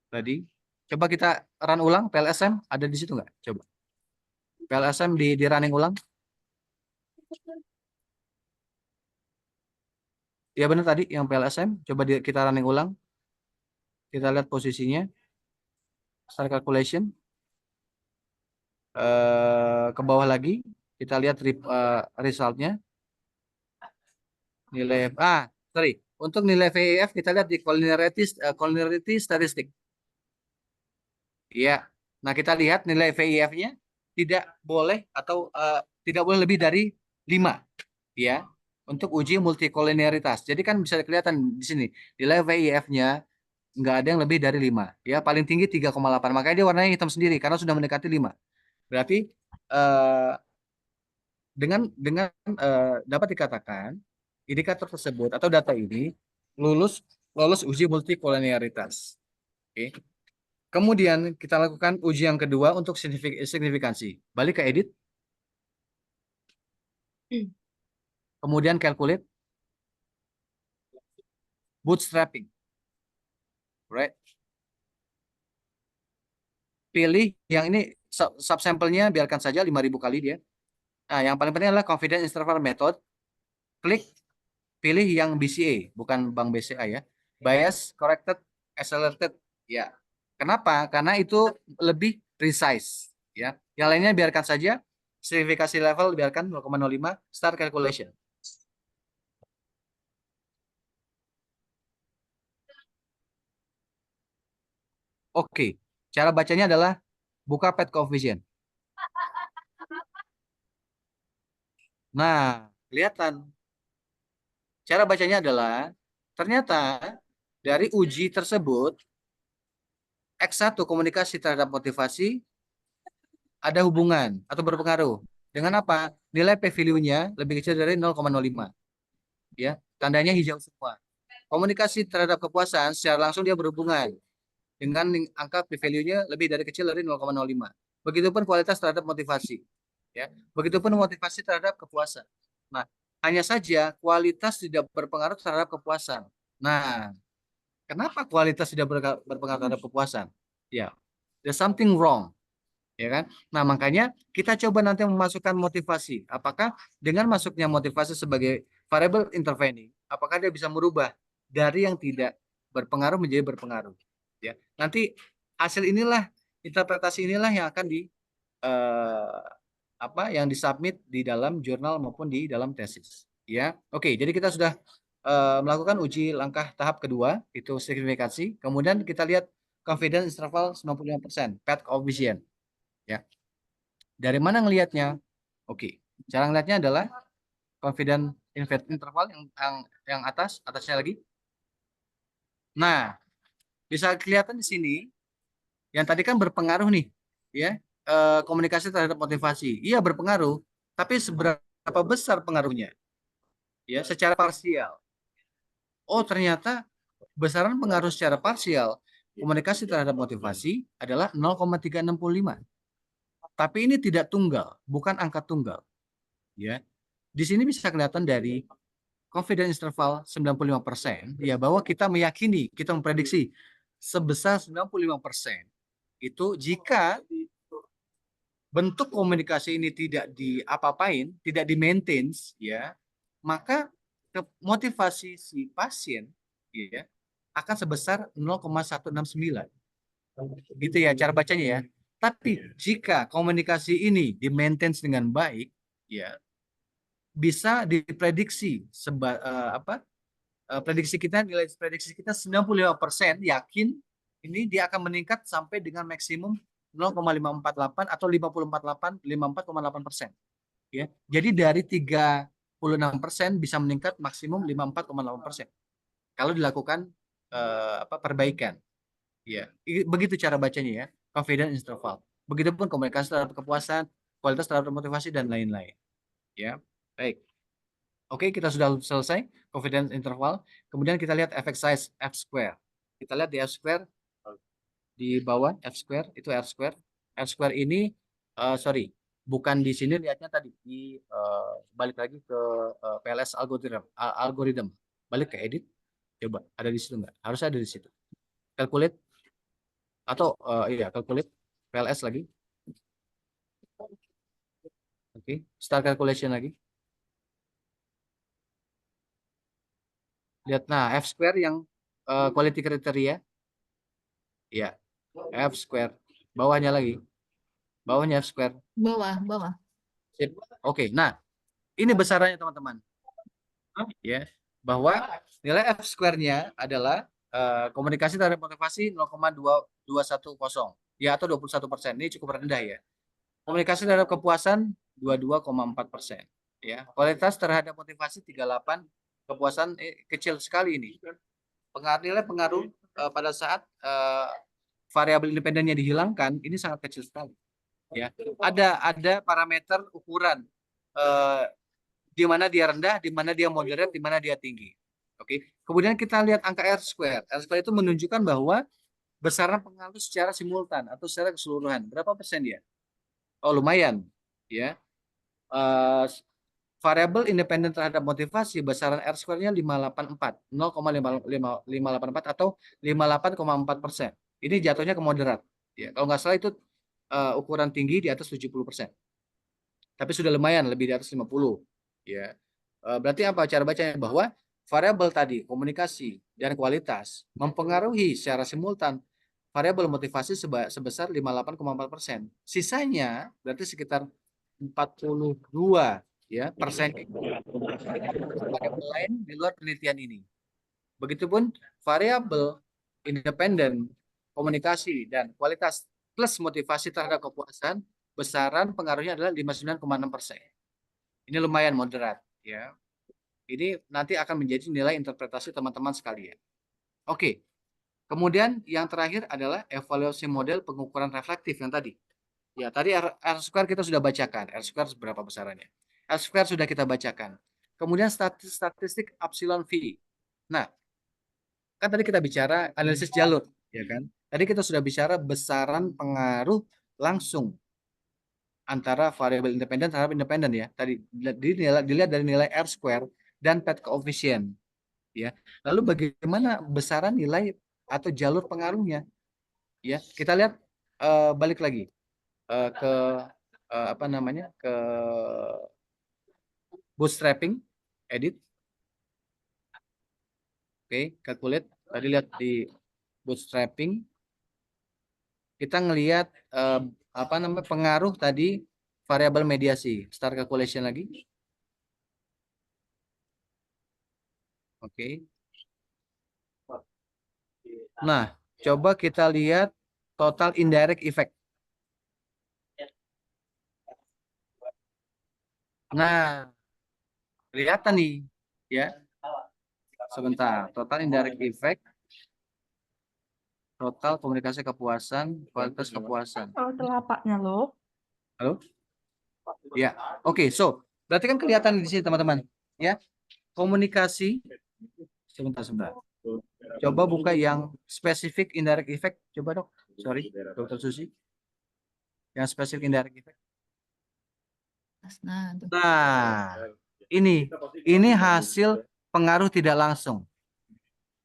tadi. Coba kita run ulang PLSM, ada di situ nggak? Coba. PLSM di running ulang. Ya benar tadi yang PLSM, coba kita running ulang. Kita lihat posisinya. Start calculation. Ke bawah lagi, kita lihat resultnya. Nilai untuk nilai VIF kita lihat di collinearity statistik. Iya. Nah, kita lihat nilai VIF-nya tidak boleh atau tidak boleh lebih dari 5. Ya. untuk uji multikolinearitas. Jadi kan bisa kelihatan di sini nilai WIF-nya nggak ada yang lebih dari 5. Ya, paling tinggi 3,8. Makanya dia warnanya hitam sendiri karena sudah mendekati 5. Berarti dengan dapat dikatakan indikator tersebut atau data ini lolos uji multikolinearitas. Oke. Kemudian kita lakukan uji yang kedua untuk signifikansi. Balik ke edit. Kemudian calculate bootstrapping. Right. Pilih yang ini subsample-nya biarkan saja 5.000 kali dia. Nah, yang paling penting adalah confidence interval method. Klik pilih yang BCA, bukan Bank BCA ya. Bias corrected accelerated ya. Kenapa? Karena itu lebih precise ya. Yang lainnya biarkan saja. Signifikansi level biarkan 0,05. Start calculation. Oke, cara bacanya adalah buka pad coefficient. Nah, kelihatan. Cara bacanya adalah ternyata dari uji tersebut X1 komunikasi terhadap motivasi ada hubungan atau berpengaruh. Dengan apa? Nilai p-value-nya lebih kecil dari 0,05. Ya, tandanya hijau semua. Komunikasi terhadap kepuasan secara langsung dia berhubungan dengan angka p-value-nya lebih dari kecil dari 0,05. Begitupun kualitas terhadap motivasi. Ya, begitupun motivasi terhadap kepuasan. Nah, hanya saja kualitas tidak berpengaruh terhadap kepuasan. Nah, kenapa kualitas tidak berpengaruh terhadap kepuasan? Ya, there's something wrong. Ya kan? Nah, makanya kita coba nanti memasukkan motivasi. Apakah dengan masuknya motivasi sebagai variable intervening, apakah dia bisa merubah dari yang tidak berpengaruh menjadi berpengaruh? Ya, nanti hasil inilah, interpretasi inilah yang akan yang disubmit di dalam jurnal maupun di dalam tesis. Ya, oke. Jadi kita sudah melakukan uji langkah tahap kedua, itu signifikansi. Kemudian kita lihat confidence interval 95%, pad coefficient. Ya. Dari mana ngelihatnya? Oke. Cara ngelihatnya adalah confidence interval yang atasnya lagi. Nah, bisa kelihatan di sini yang tadi kan berpengaruh nih, ya. Komunikasi terhadap motivasi. Iya berpengaruh, tapi seberapa besar pengaruhnya? Ya, secara parsial. Oh, ternyata besaran pengaruh secara parsial komunikasi terhadap motivasi adalah 0,365. Tapi ini tidak tunggal, bukan angka tunggal. Ya. Di sini bisa kelihatan dari confidence interval 95%, ya, bahwa kita meyakini, kita memprediksi sebesar 95% itu jika bentuk komunikasi ini tidak diapa-apain, tidak di-maintain, ya, maka motivasi si pasien ya akan sebesar 0,169. Gitu ya cara bacanya ya. Tapi jika komunikasi ini di-maintain dengan baik, ya, bisa diprediksi prediksi kita, nilai prediksi kita 95% yakin ini dia akan meningkat sampai dengan maksimum 0,548 atau 54,8%. Ya. Jadi dari 36% bisa meningkat maksimum 54,8% kalau dilakukan perbaikan. Ya, begitu cara bacanya ya, confidence interval. Begitupun komunikasi terhadap kepuasan, kualitas terhadap motivasi dan lain-lain. Ya, baik. Oke, kita sudah selesai confidence interval. Kemudian kita lihat effect size F square. Kita lihat di F square di bawah F square itu R square. F square ini bukan di sini lihatnya tadi di balik lagi ke PLS algorithm. Balik ke edit. Coba ada di situ enggak? Harus ada di situ. Calculate atau calculate PLS lagi. Oke, start calculation lagi. Lihat, nah F square yang quality criteria. Ya, F square. Bawahnya lagi. Bawahnya F square. Bawah. Sip. Oke, nah ini besarannya teman-teman. Ya, bahwa nilai F square-nya adalah komunikasi terhadap motivasi 0,210. Ya, atau 21%. Ini cukup rendah ya. Komunikasi terhadap kepuasan 22,4%. Ya, kualitas terhadap motivasi 38, kepuasan kecil sekali ini. Nilai pengaruh pada saat variabel independennya dihilangkan ini sangat kecil sekali. Ya, ada parameter ukuran di mana dia rendah, di mana dia moderate, di mana dia tinggi. Oke. Kemudian kita lihat angka R-square. R-square itu menunjukkan bahwa besaran pengaruh secara simultan atau secara keseluruhan. Berapa persen dia? Oh, lumayan, ya. Variabel independen terhadap motivasi besaran R-square-nya 584, 0,584 atau 58,4%. Ini jatuhnya ke moderat. Ya, kalau nggak salah itu ukuran tinggi di atas 70%. Tapi sudah lumayan lebih di atas 50. Ya. Berarti apa cara bacanya? Bahwa variabel tadi komunikasi dan kualitas mempengaruhi secara simultan variabel motivasi sebesar 58,4%. Sisanya berarti sekitar 42 ya persen variabel lain di luar penelitian ini. Begitupun variabel independen komunikasi dan kualitas plus motivasi terhadap kepuasan besaran pengaruhnya adalah 59,6%. Ini lumayan moderat ya. Ini nanti akan menjadi nilai interpretasi teman-teman sekalian. Oke. Kemudian yang terakhir adalah evaluasi model pengukuran reflektif yang tadi. Ya, tadi R-square kita sudah bacakan. R-square berapa besarannya? R-square sudah kita bacakan. Kemudian statistik epsilon V. Nah, kan tadi kita bicara analisis jalur, ya kan? Tadi kita sudah bicara besaran pengaruh langsung antara variabel independen terhadap independen ya. Tadi dilihat dari nilai R-square dan pad coefficient. Ya. Lalu bagaimana besaran nilai atau jalur pengaruhnya? Ya, kita lihat balik lagi ke apa namanya? Ke bootstrapping, edit. Oke, calculate. Tadi lihat di bootstrapping. Kita ngelihat apa namanya pengaruh tadi variabel mediasi. Start calculation lagi. Oke. Nah, coba kita lihat total indirect effect. Nah, kelihatan nih, ya. Sebentar, total indirect effect, total komunikasi kepuasan, kualitas kepuasan. Kalau telapaknya loh. Halo? Ya, oke. So, berarti kan kelihatan di sini teman-teman, ya. Komunikasi. Sebentar. Coba buka yang spesifik indirect effect. Coba dok. Sorry, Dokter Susi. Yang spesifik indirect effect. Nah, tuh. Nah, ini hasil pengaruh tidak langsung.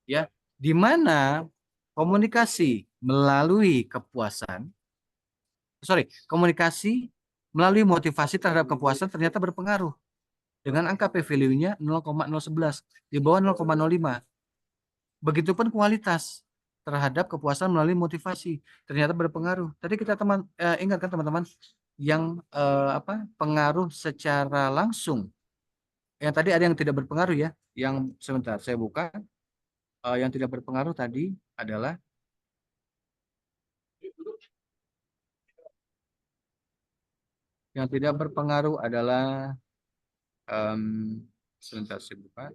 Ya, di mana komunikasi melalui kepuasan, komunikasi melalui motivasi terhadap kepuasan ternyata berpengaruh dengan angka p-value-nya 0,011 di bawah 0,05. Begitupun kualitas terhadap kepuasan melalui motivasi ternyata berpengaruh. Tadi kita ingatkan teman-teman yang pengaruh secara langsung. Yang tadi ada yang tidak berpengaruh ya. Yang sebentar saya buka. Yang tidak berpengaruh tadi adalah sebentar saya buka.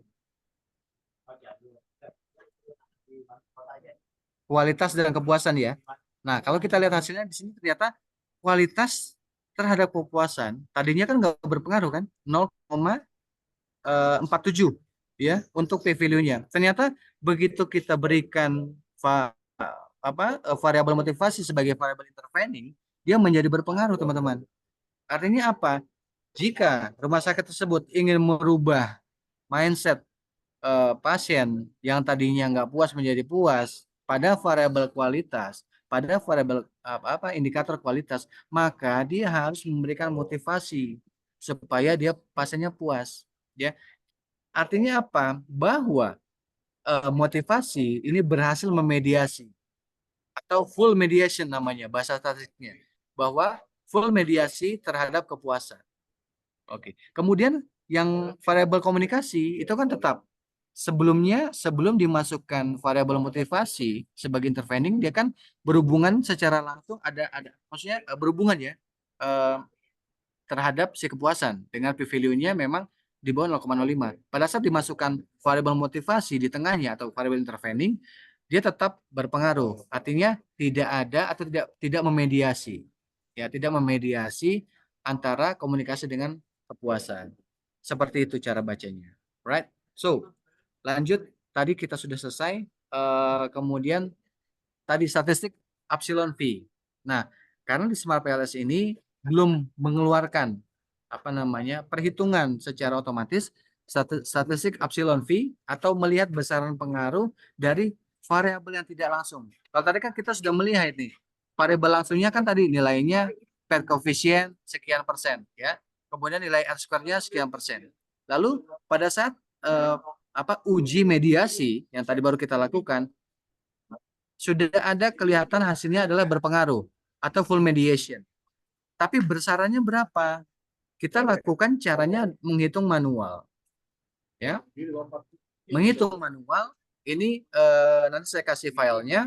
Kualitas dan kepuasan ya. Nah, kalau kita lihat hasilnya di sini ternyata kualitas terhadap kepuasan tadinya kan nggak berpengaruh kan 0,47 ya untuk p-value-nya. Ternyata begitu kita berikan variabel motivasi sebagai variabel intervening, dia menjadi berpengaruh teman-teman. Artinya apa? Jika rumah sakit tersebut ingin merubah mindset pasien yang tadinya nggak puas menjadi puas pada variabel kualitas, pada variabel indikator kualitas, maka dia harus memberikan motivasi supaya pasiennya puas. Ya, artinya apa? Bahwa motivasi ini berhasil memediasi atau full mediation namanya bahasa statistiknya, bahwa full mediasi terhadap kepuasan. Oke. Kemudian yang variabel komunikasi itu kan tetap sebelum dimasukkan variabel motivasi sebagai intervening, dia kan berhubungan secara langsung ada maksudnya berhubungan ya terhadap si kepuasan dengan p-value-nya memang di bawah 0,05. Pada saat dimasukkan variabel motivasi di tengahnya atau variabel intervening, dia tetap berpengaruh. Artinya tidak ada atau tidak memediasi. Ya, tidak memediasi antara komunikasi dengan kepuasan. Seperti itu cara bacanya. Right? So, lanjut. Tadi kita sudah selesai. Kemudian tadi statistik epsilon V. Nah, karena di Smart PLS ini belum mengeluarkan perhitungan secara otomatis statistik epsilon V atau melihat besaran pengaruh dari variabel yang tidak langsung. Kalau tadi kan kita sudah melihat nih, variabel langsungnya kan tadi nilainya per koefisien sekian persen, ya. Kemudian nilai R-square-nya sekian persen. Lalu pada saat uji mediasi yang tadi baru kita lakukan, sudah ada kelihatan hasilnya adalah berpengaruh atau full mediation. Tapi besarannya berapa? Kita lakukan caranya menghitung manual. Ya. Menghitung manual ini nanti saya kasih filenya.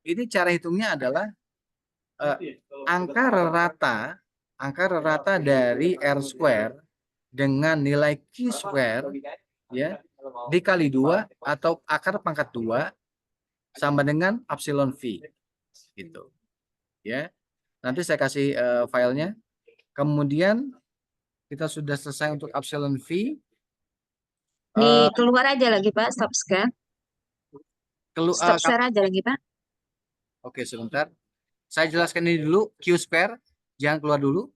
Ini cara hitungnya adalah angka rata dari R-square dengan nilai Q-square ya dikali 2 atau akar pangkat 2 sama dengan epsilon V gitu ya. Nanti saya kasih filenya. Kemudian kita sudah selesai untuk epsilon V. Nih keluar aja lagi Pak, stop share. Stop share aja lagi Pak. Oke, sebentar. Saya jelaskan ini dulu. Q square jangan keluar dulu.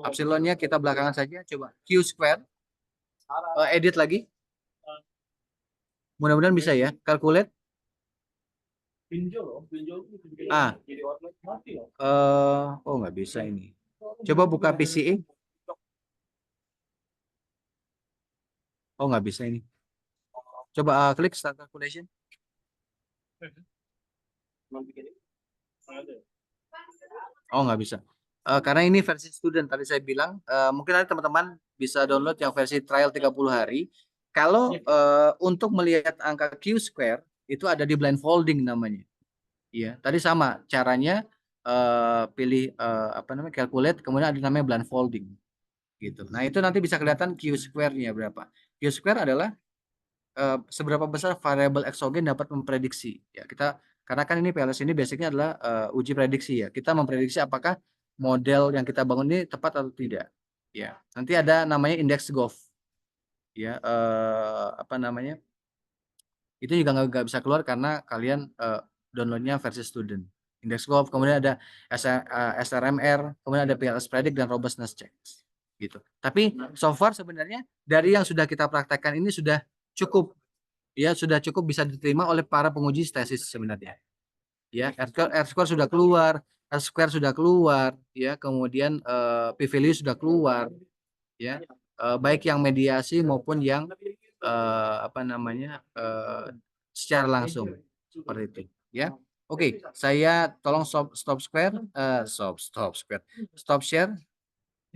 Epsilonnya kita belakangan saja. Coba Q square. Edit lagi. Mudah-mudahan bisa ya. Calculate. Nggak bisa ini. Coba buka PCE. Oh, nggak bisa ini. Coba klik start calculation. Oh, nggak bisa. Karena ini versi student tadi saya bilang. Mungkin nanti teman-teman bisa download yang versi trial 30 hari. Kalau untuk melihat angka Q square itu ada di blindfolding namanya. Iya, tadi sama caranya pilih calculate, kemudian ada namanya blindfolding. Gitu. Nah, itu nanti bisa kelihatan Q square-nya berapa. Q square adalah seberapa besar variabel eksogen dapat memprediksi. Ya, karena kan ini PLS ini basicnya adalah uji prediksi ya. Kita memprediksi apakah model yang kita bangun ini tepat atau tidak. Ya, nanti ada namanya indeks GOV. Ya, itu juga nggak bisa keluar karena kalian downloadnya versi student. Indeks GOV, kemudian ada SRMR, kemudian ada PLS predict dan robustness checks. Gitu. Tapi so far sebenarnya dari yang sudah kita praktekkan ini sudah cukup, ya sudah cukup bisa diterima oleh para penguji tesis sebenarnya. Ya, R-square sudah keluar, R-square sudah keluar, ya kemudian p-value sudah keluar, ya baik yang mediasi maupun yang secara langsung seperti itu, ya. Oke, saya tolong stop share.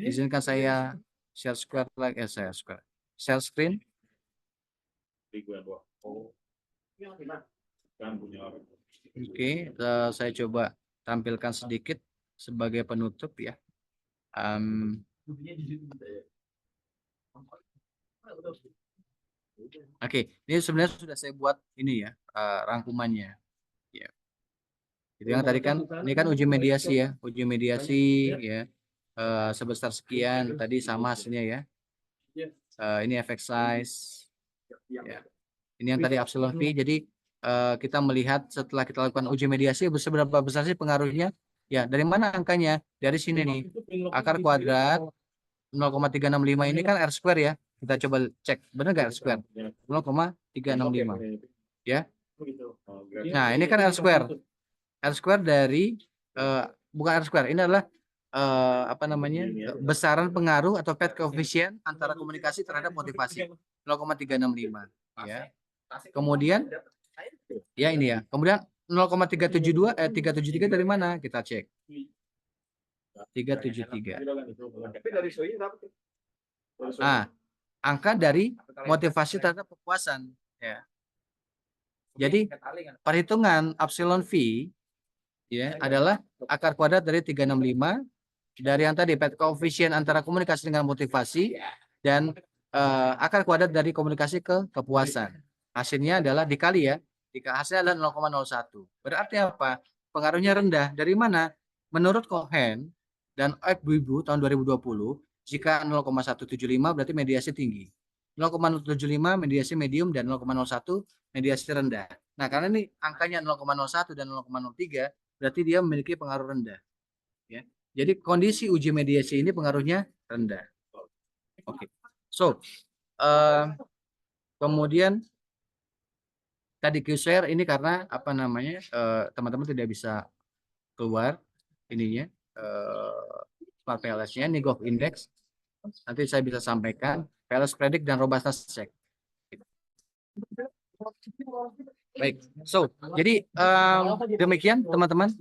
Izinkan saya share screen. Oke, saya coba tampilkan sedikit sebagai penutup ya. Oke, ini sebenarnya sudah saya buat ini ya, rangkumannya. Ya. Itu yang tadi kan, ini kan uji mediasi ya, ya. Sebesar sekian tadi sama hasilnya ya. Ini effect size ya. Ini yang tadi epsilon V. Jadi kita melihat setelah kita lakukan uji mediasi seberapa besar sih pengaruhnya ya. Dari mana angkanya? Dari sini nih, akar kuadrat 0,365 ini kan R square ya. Kita coba cek benar nggak R square 0,365 ya. Nah ini kan R square dari bukan R square, ini adalah besaran pengaruh atau pet coefficient antara komunikasi terhadap motivasi 0,365 ya. Kemudian ya ini ya. Kemudian 0,373 dari mana? Kita cek. 373. Angka dari motivasi terhadap kepuasan ya. Jadi perhitungan epsilon V ya adalah akar kuadrat dari 365 dari yang tadi koefisien antara komunikasi dengan motivasi dan akar kuadrat dari komunikasi ke kepuasan. Hasilnya adalah dikali ya. Hasilnya adalah 0,01. Berarti apa? Pengaruhnya rendah. Dari mana? Menurut Cohen dan Oekbubu tahun 2020, jika 0,175 berarti mediasi tinggi. 0,075 mediasi medium dan 0,01 mediasi rendah. Nah, karena ini angkanya 0,01 dan 0,03 berarti dia memiliki pengaruh rendah. Ya. Jadi kondisi uji mediasi ini pengaruhnya rendah. Oke. So, kemudian tadi Q-share ini karena apa namanya teman-teman tidak bisa keluar ininya smart PLS-nya, ini Gov Index. Nanti saya bisa sampaikan PLS Predict dan Robustness Check. Baik, so jadi demikian teman-teman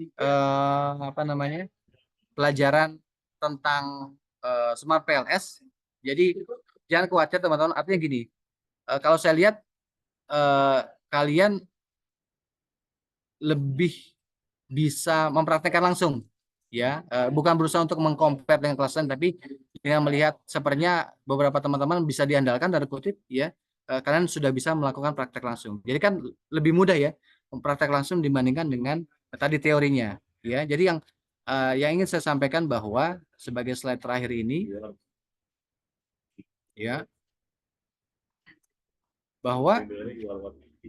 apa namanya pelajaran tentang smart PLS. Jadi jangan khawatir teman-teman. Artinya gini, kalau saya lihat kalian lebih bisa mempraktekkan langsung, ya, bukan berusaha untuk mengcompare dengan kelas lain, tapi dengan melihat sepertinya beberapa teman-teman bisa diandalkan dari kutip, ya, kalian sudah bisa melakukan praktek langsung. Jadi kan lebih mudah ya mempraktek langsung dibandingkan dengan tadi teorinya, ya. Jadi yang ingin saya sampaikan bahwa sebagai slide terakhir ini, ya, bahwa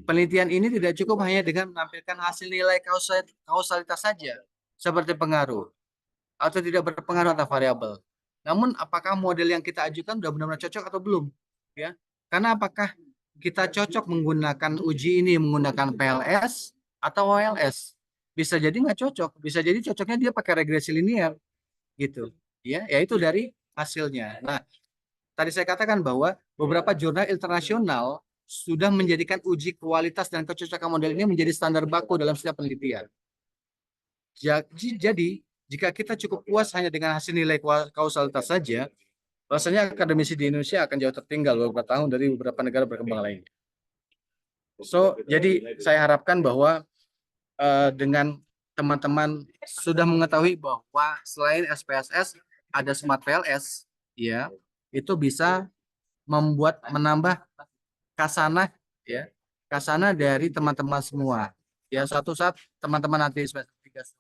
penelitian ini tidak cukup hanya dengan menampilkan hasil nilai kausalitas saja, seperti pengaruh atau tidak berpengaruh atau variabel. Namun apakah model yang kita ajukan sudah benar-benar cocok atau belum? Ya, karena apakah kita cocok menggunakan uji ini menggunakan PLS atau OLS? Bisa jadi nggak cocok, bisa jadi cocoknya dia pakai regresi linear, gitu. Ya, yaitu dari hasilnya. Nah, tadi saya katakan bahwa beberapa jurnal internasional sudah menjadikan uji kualitas dan kecocokan model ini menjadi standar baku dalam setiap penelitian. Jadi, jika kita cukup puas hanya dengan hasil nilai kausalitas saja, rasanya akademisi di Indonesia akan jauh tertinggal beberapa tahun dari beberapa negara berkembang lainnya. So, jadi saya harapkan bahwa dengan teman-teman sudah mengetahui bahwa selain SPSS ada Smart PLS, ya, itu bisa menambah kasana, ya, kasana dari teman-teman semua. Ya, suatu saat teman-teman nanti semester 3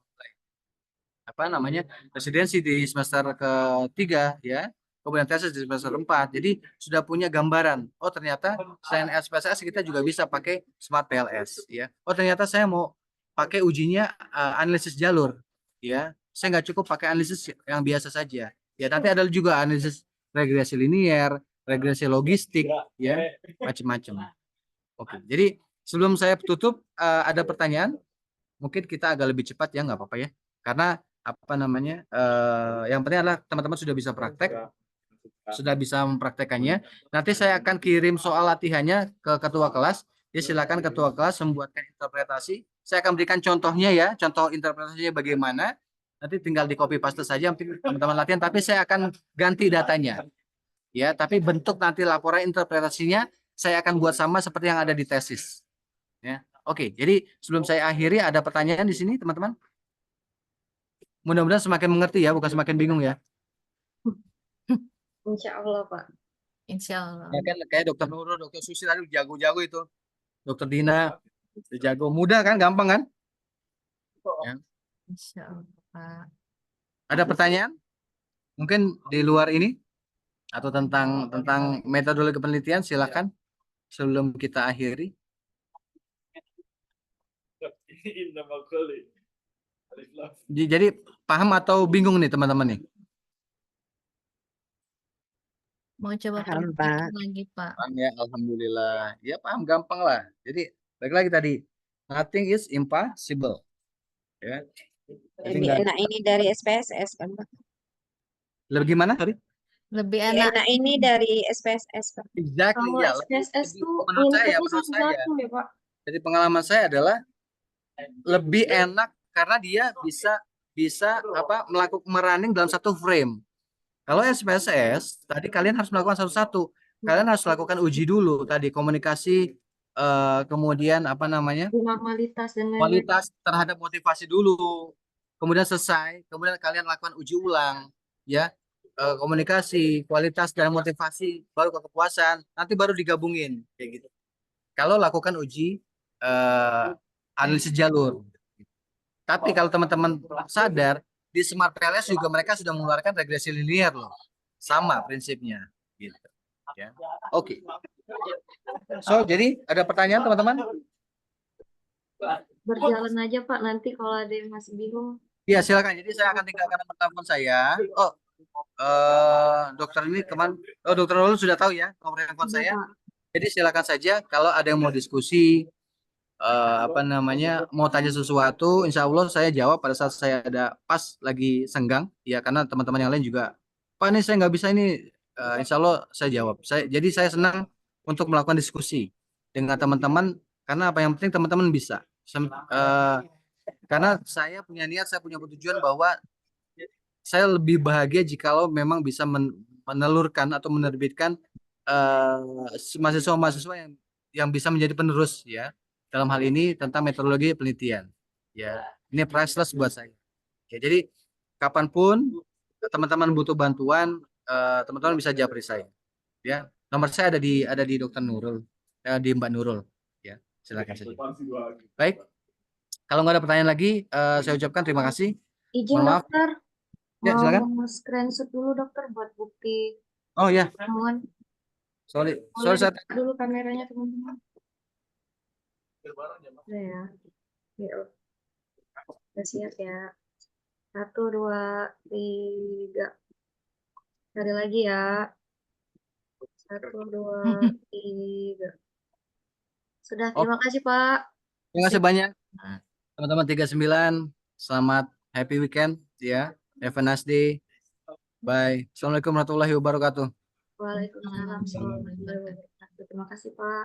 apa namanya residensi di semester ketiga, ya, kemudian tesis di semester 4, jadi sudah punya gambaran, oh ternyata selain SPSS kita juga bisa pakai Smart PLS, ya, oh ternyata saya mau pakai ujinya analisis jalur, ya, saya nggak cukup pakai analisis yang biasa saja, ya, nanti ada juga analisis regresi linear, regresi logistik, ya, macam-macam. Oke, jadi sebelum saya tutup ada pertanyaan, mungkin kita agak lebih cepat ya, nggak apa-apa ya, karena apa namanya yang penting adalah teman-teman sudah bisa praktek, sudah bisa mempraktekannya. Nanti saya akan kirim soal latihannya ke ketua kelas. Jadi silakan ketua kelas membuatkan interpretasi. Saya akan berikan contohnya ya, contoh interpretasinya bagaimana. Nanti tinggal di copy paste saja teman-teman latihan. Tapi saya akan ganti datanya, ya. Tapi bentuk nanti laporan interpretasinya saya akan buat sama seperti yang ada di tesis. Ya, oke. Jadi sebelum saya akhiri ada pertanyaan di sini teman-teman. Mudah-mudahan semakin mengerti ya, bukan semakin bingung ya. Insya Allah, Pak. Insya Allah. Ya kan kayak Dokter Nurul, Dokter Susi tadi jago-jago itu. Dokter Dina jago, mudah kan, gampang kan? Ya. Insya Allah, Pak. Ada pertanyaan? Mungkin di luar ini atau tentang metodologi penelitian, silakan sebelum kita akhiri. Jadi paham atau bingung nih teman-teman nih? Mau coba Paham, praktek Pak. lagi, Pak. Paham ya, alhamdulillah. Ya paham, gampang lah. Jadi balik lagi tadi, nothing is impossible. Ya. Jadi Lebih enak ini dari SPSS kan, Pak? lebih gimana? Sorry. Lebih Lebih enak. enak ini dari SPSS, Pak. Exactly Kalau ya. SPSS tuh Menurut saya, inputnya satu-satu ya, Pak. Jadi pengalaman saya adalah lebih enak karena dia bisa melakukan running dalam satu frame. Kalau SPSS tadi kalian harus melakukan satu-satu. Kalian harus lakukan uji dulu tadi komunikasi, kemudian apa namanya Normalitas dan lain-lain. kualitas terhadap motivasi dulu. Kemudian selesai, kemudian kalian lakukan uji ulang. ya, komunikasi, kualitas dan motivasi, baru ke kepuasan, nanti baru digabungin kayak gitu. Kalau lakukan uji analisis jalur. Tapi kalau teman-teman sadar di Smart PLS juga mereka sudah mengeluarkan regresi linear loh, sama prinsipnya, gitu. Ya, oke. So jadi ada pertanyaan teman-teman? Berjalan aja Pak, nanti kalau ada yang masih bingung. Iya silakan. Jadi saya akan tinggalkan nomor telepon saya. Oh, dokter ini kemana? Oh, dokter Lulu sudah tahu ya nomor telepon Iya, saya. Pak. Jadi silakan saja kalau ada yang mau diskusi, apa namanya, mau tanya sesuatu, insya Allah saya jawab pada saat saya ada pas lagi senggang, ya karena teman-teman yang lain juga, Pak ini saya nggak bisa ini, insya Allah saya jawab. Jadi saya senang untuk melakukan diskusi dengan teman-teman karena apa yang penting teman-teman bisa. Karena saya punya niat, saya punya tujuan bahwa saya lebih bahagia jikalau memang bisa menelurkan atau menerbitkan mahasiswa-mahasiswa yang bisa menjadi penerus ya dalam hal ini tentang metodologi penelitian ya, ini priceless buat saya ya. Jadi kapanpun teman-teman butuh bantuan, teman-teman bisa japri saya ya. Nomor saya ada di Dokter Nurul, di Mbak Nurul ya, silakan saja. Baik, kalau nggak ada pertanyaan lagi, saya ucapkan terima kasih. Izin Mohon maaf. dokter, Ya, silakan. mau screenshot dulu dokter buat bukti Oh ya, temuan. sorry Boleh saya dibuka dulu kameranya teman-teman. Udah ya. Yuk. Udah siap ya. 1, 2, 3. Sekali lagi ya. 1, 2, 3. Sudah, terima kasih Pak. terima kasih banyak teman-teman 39. Selamat happy weekend ya. Have a nice day. Bye. Assalamualaikum warahmatullahi wabarakatuh. Waalaikumsalam warahmatullahi wabarakatuh. Terima kasih Pak.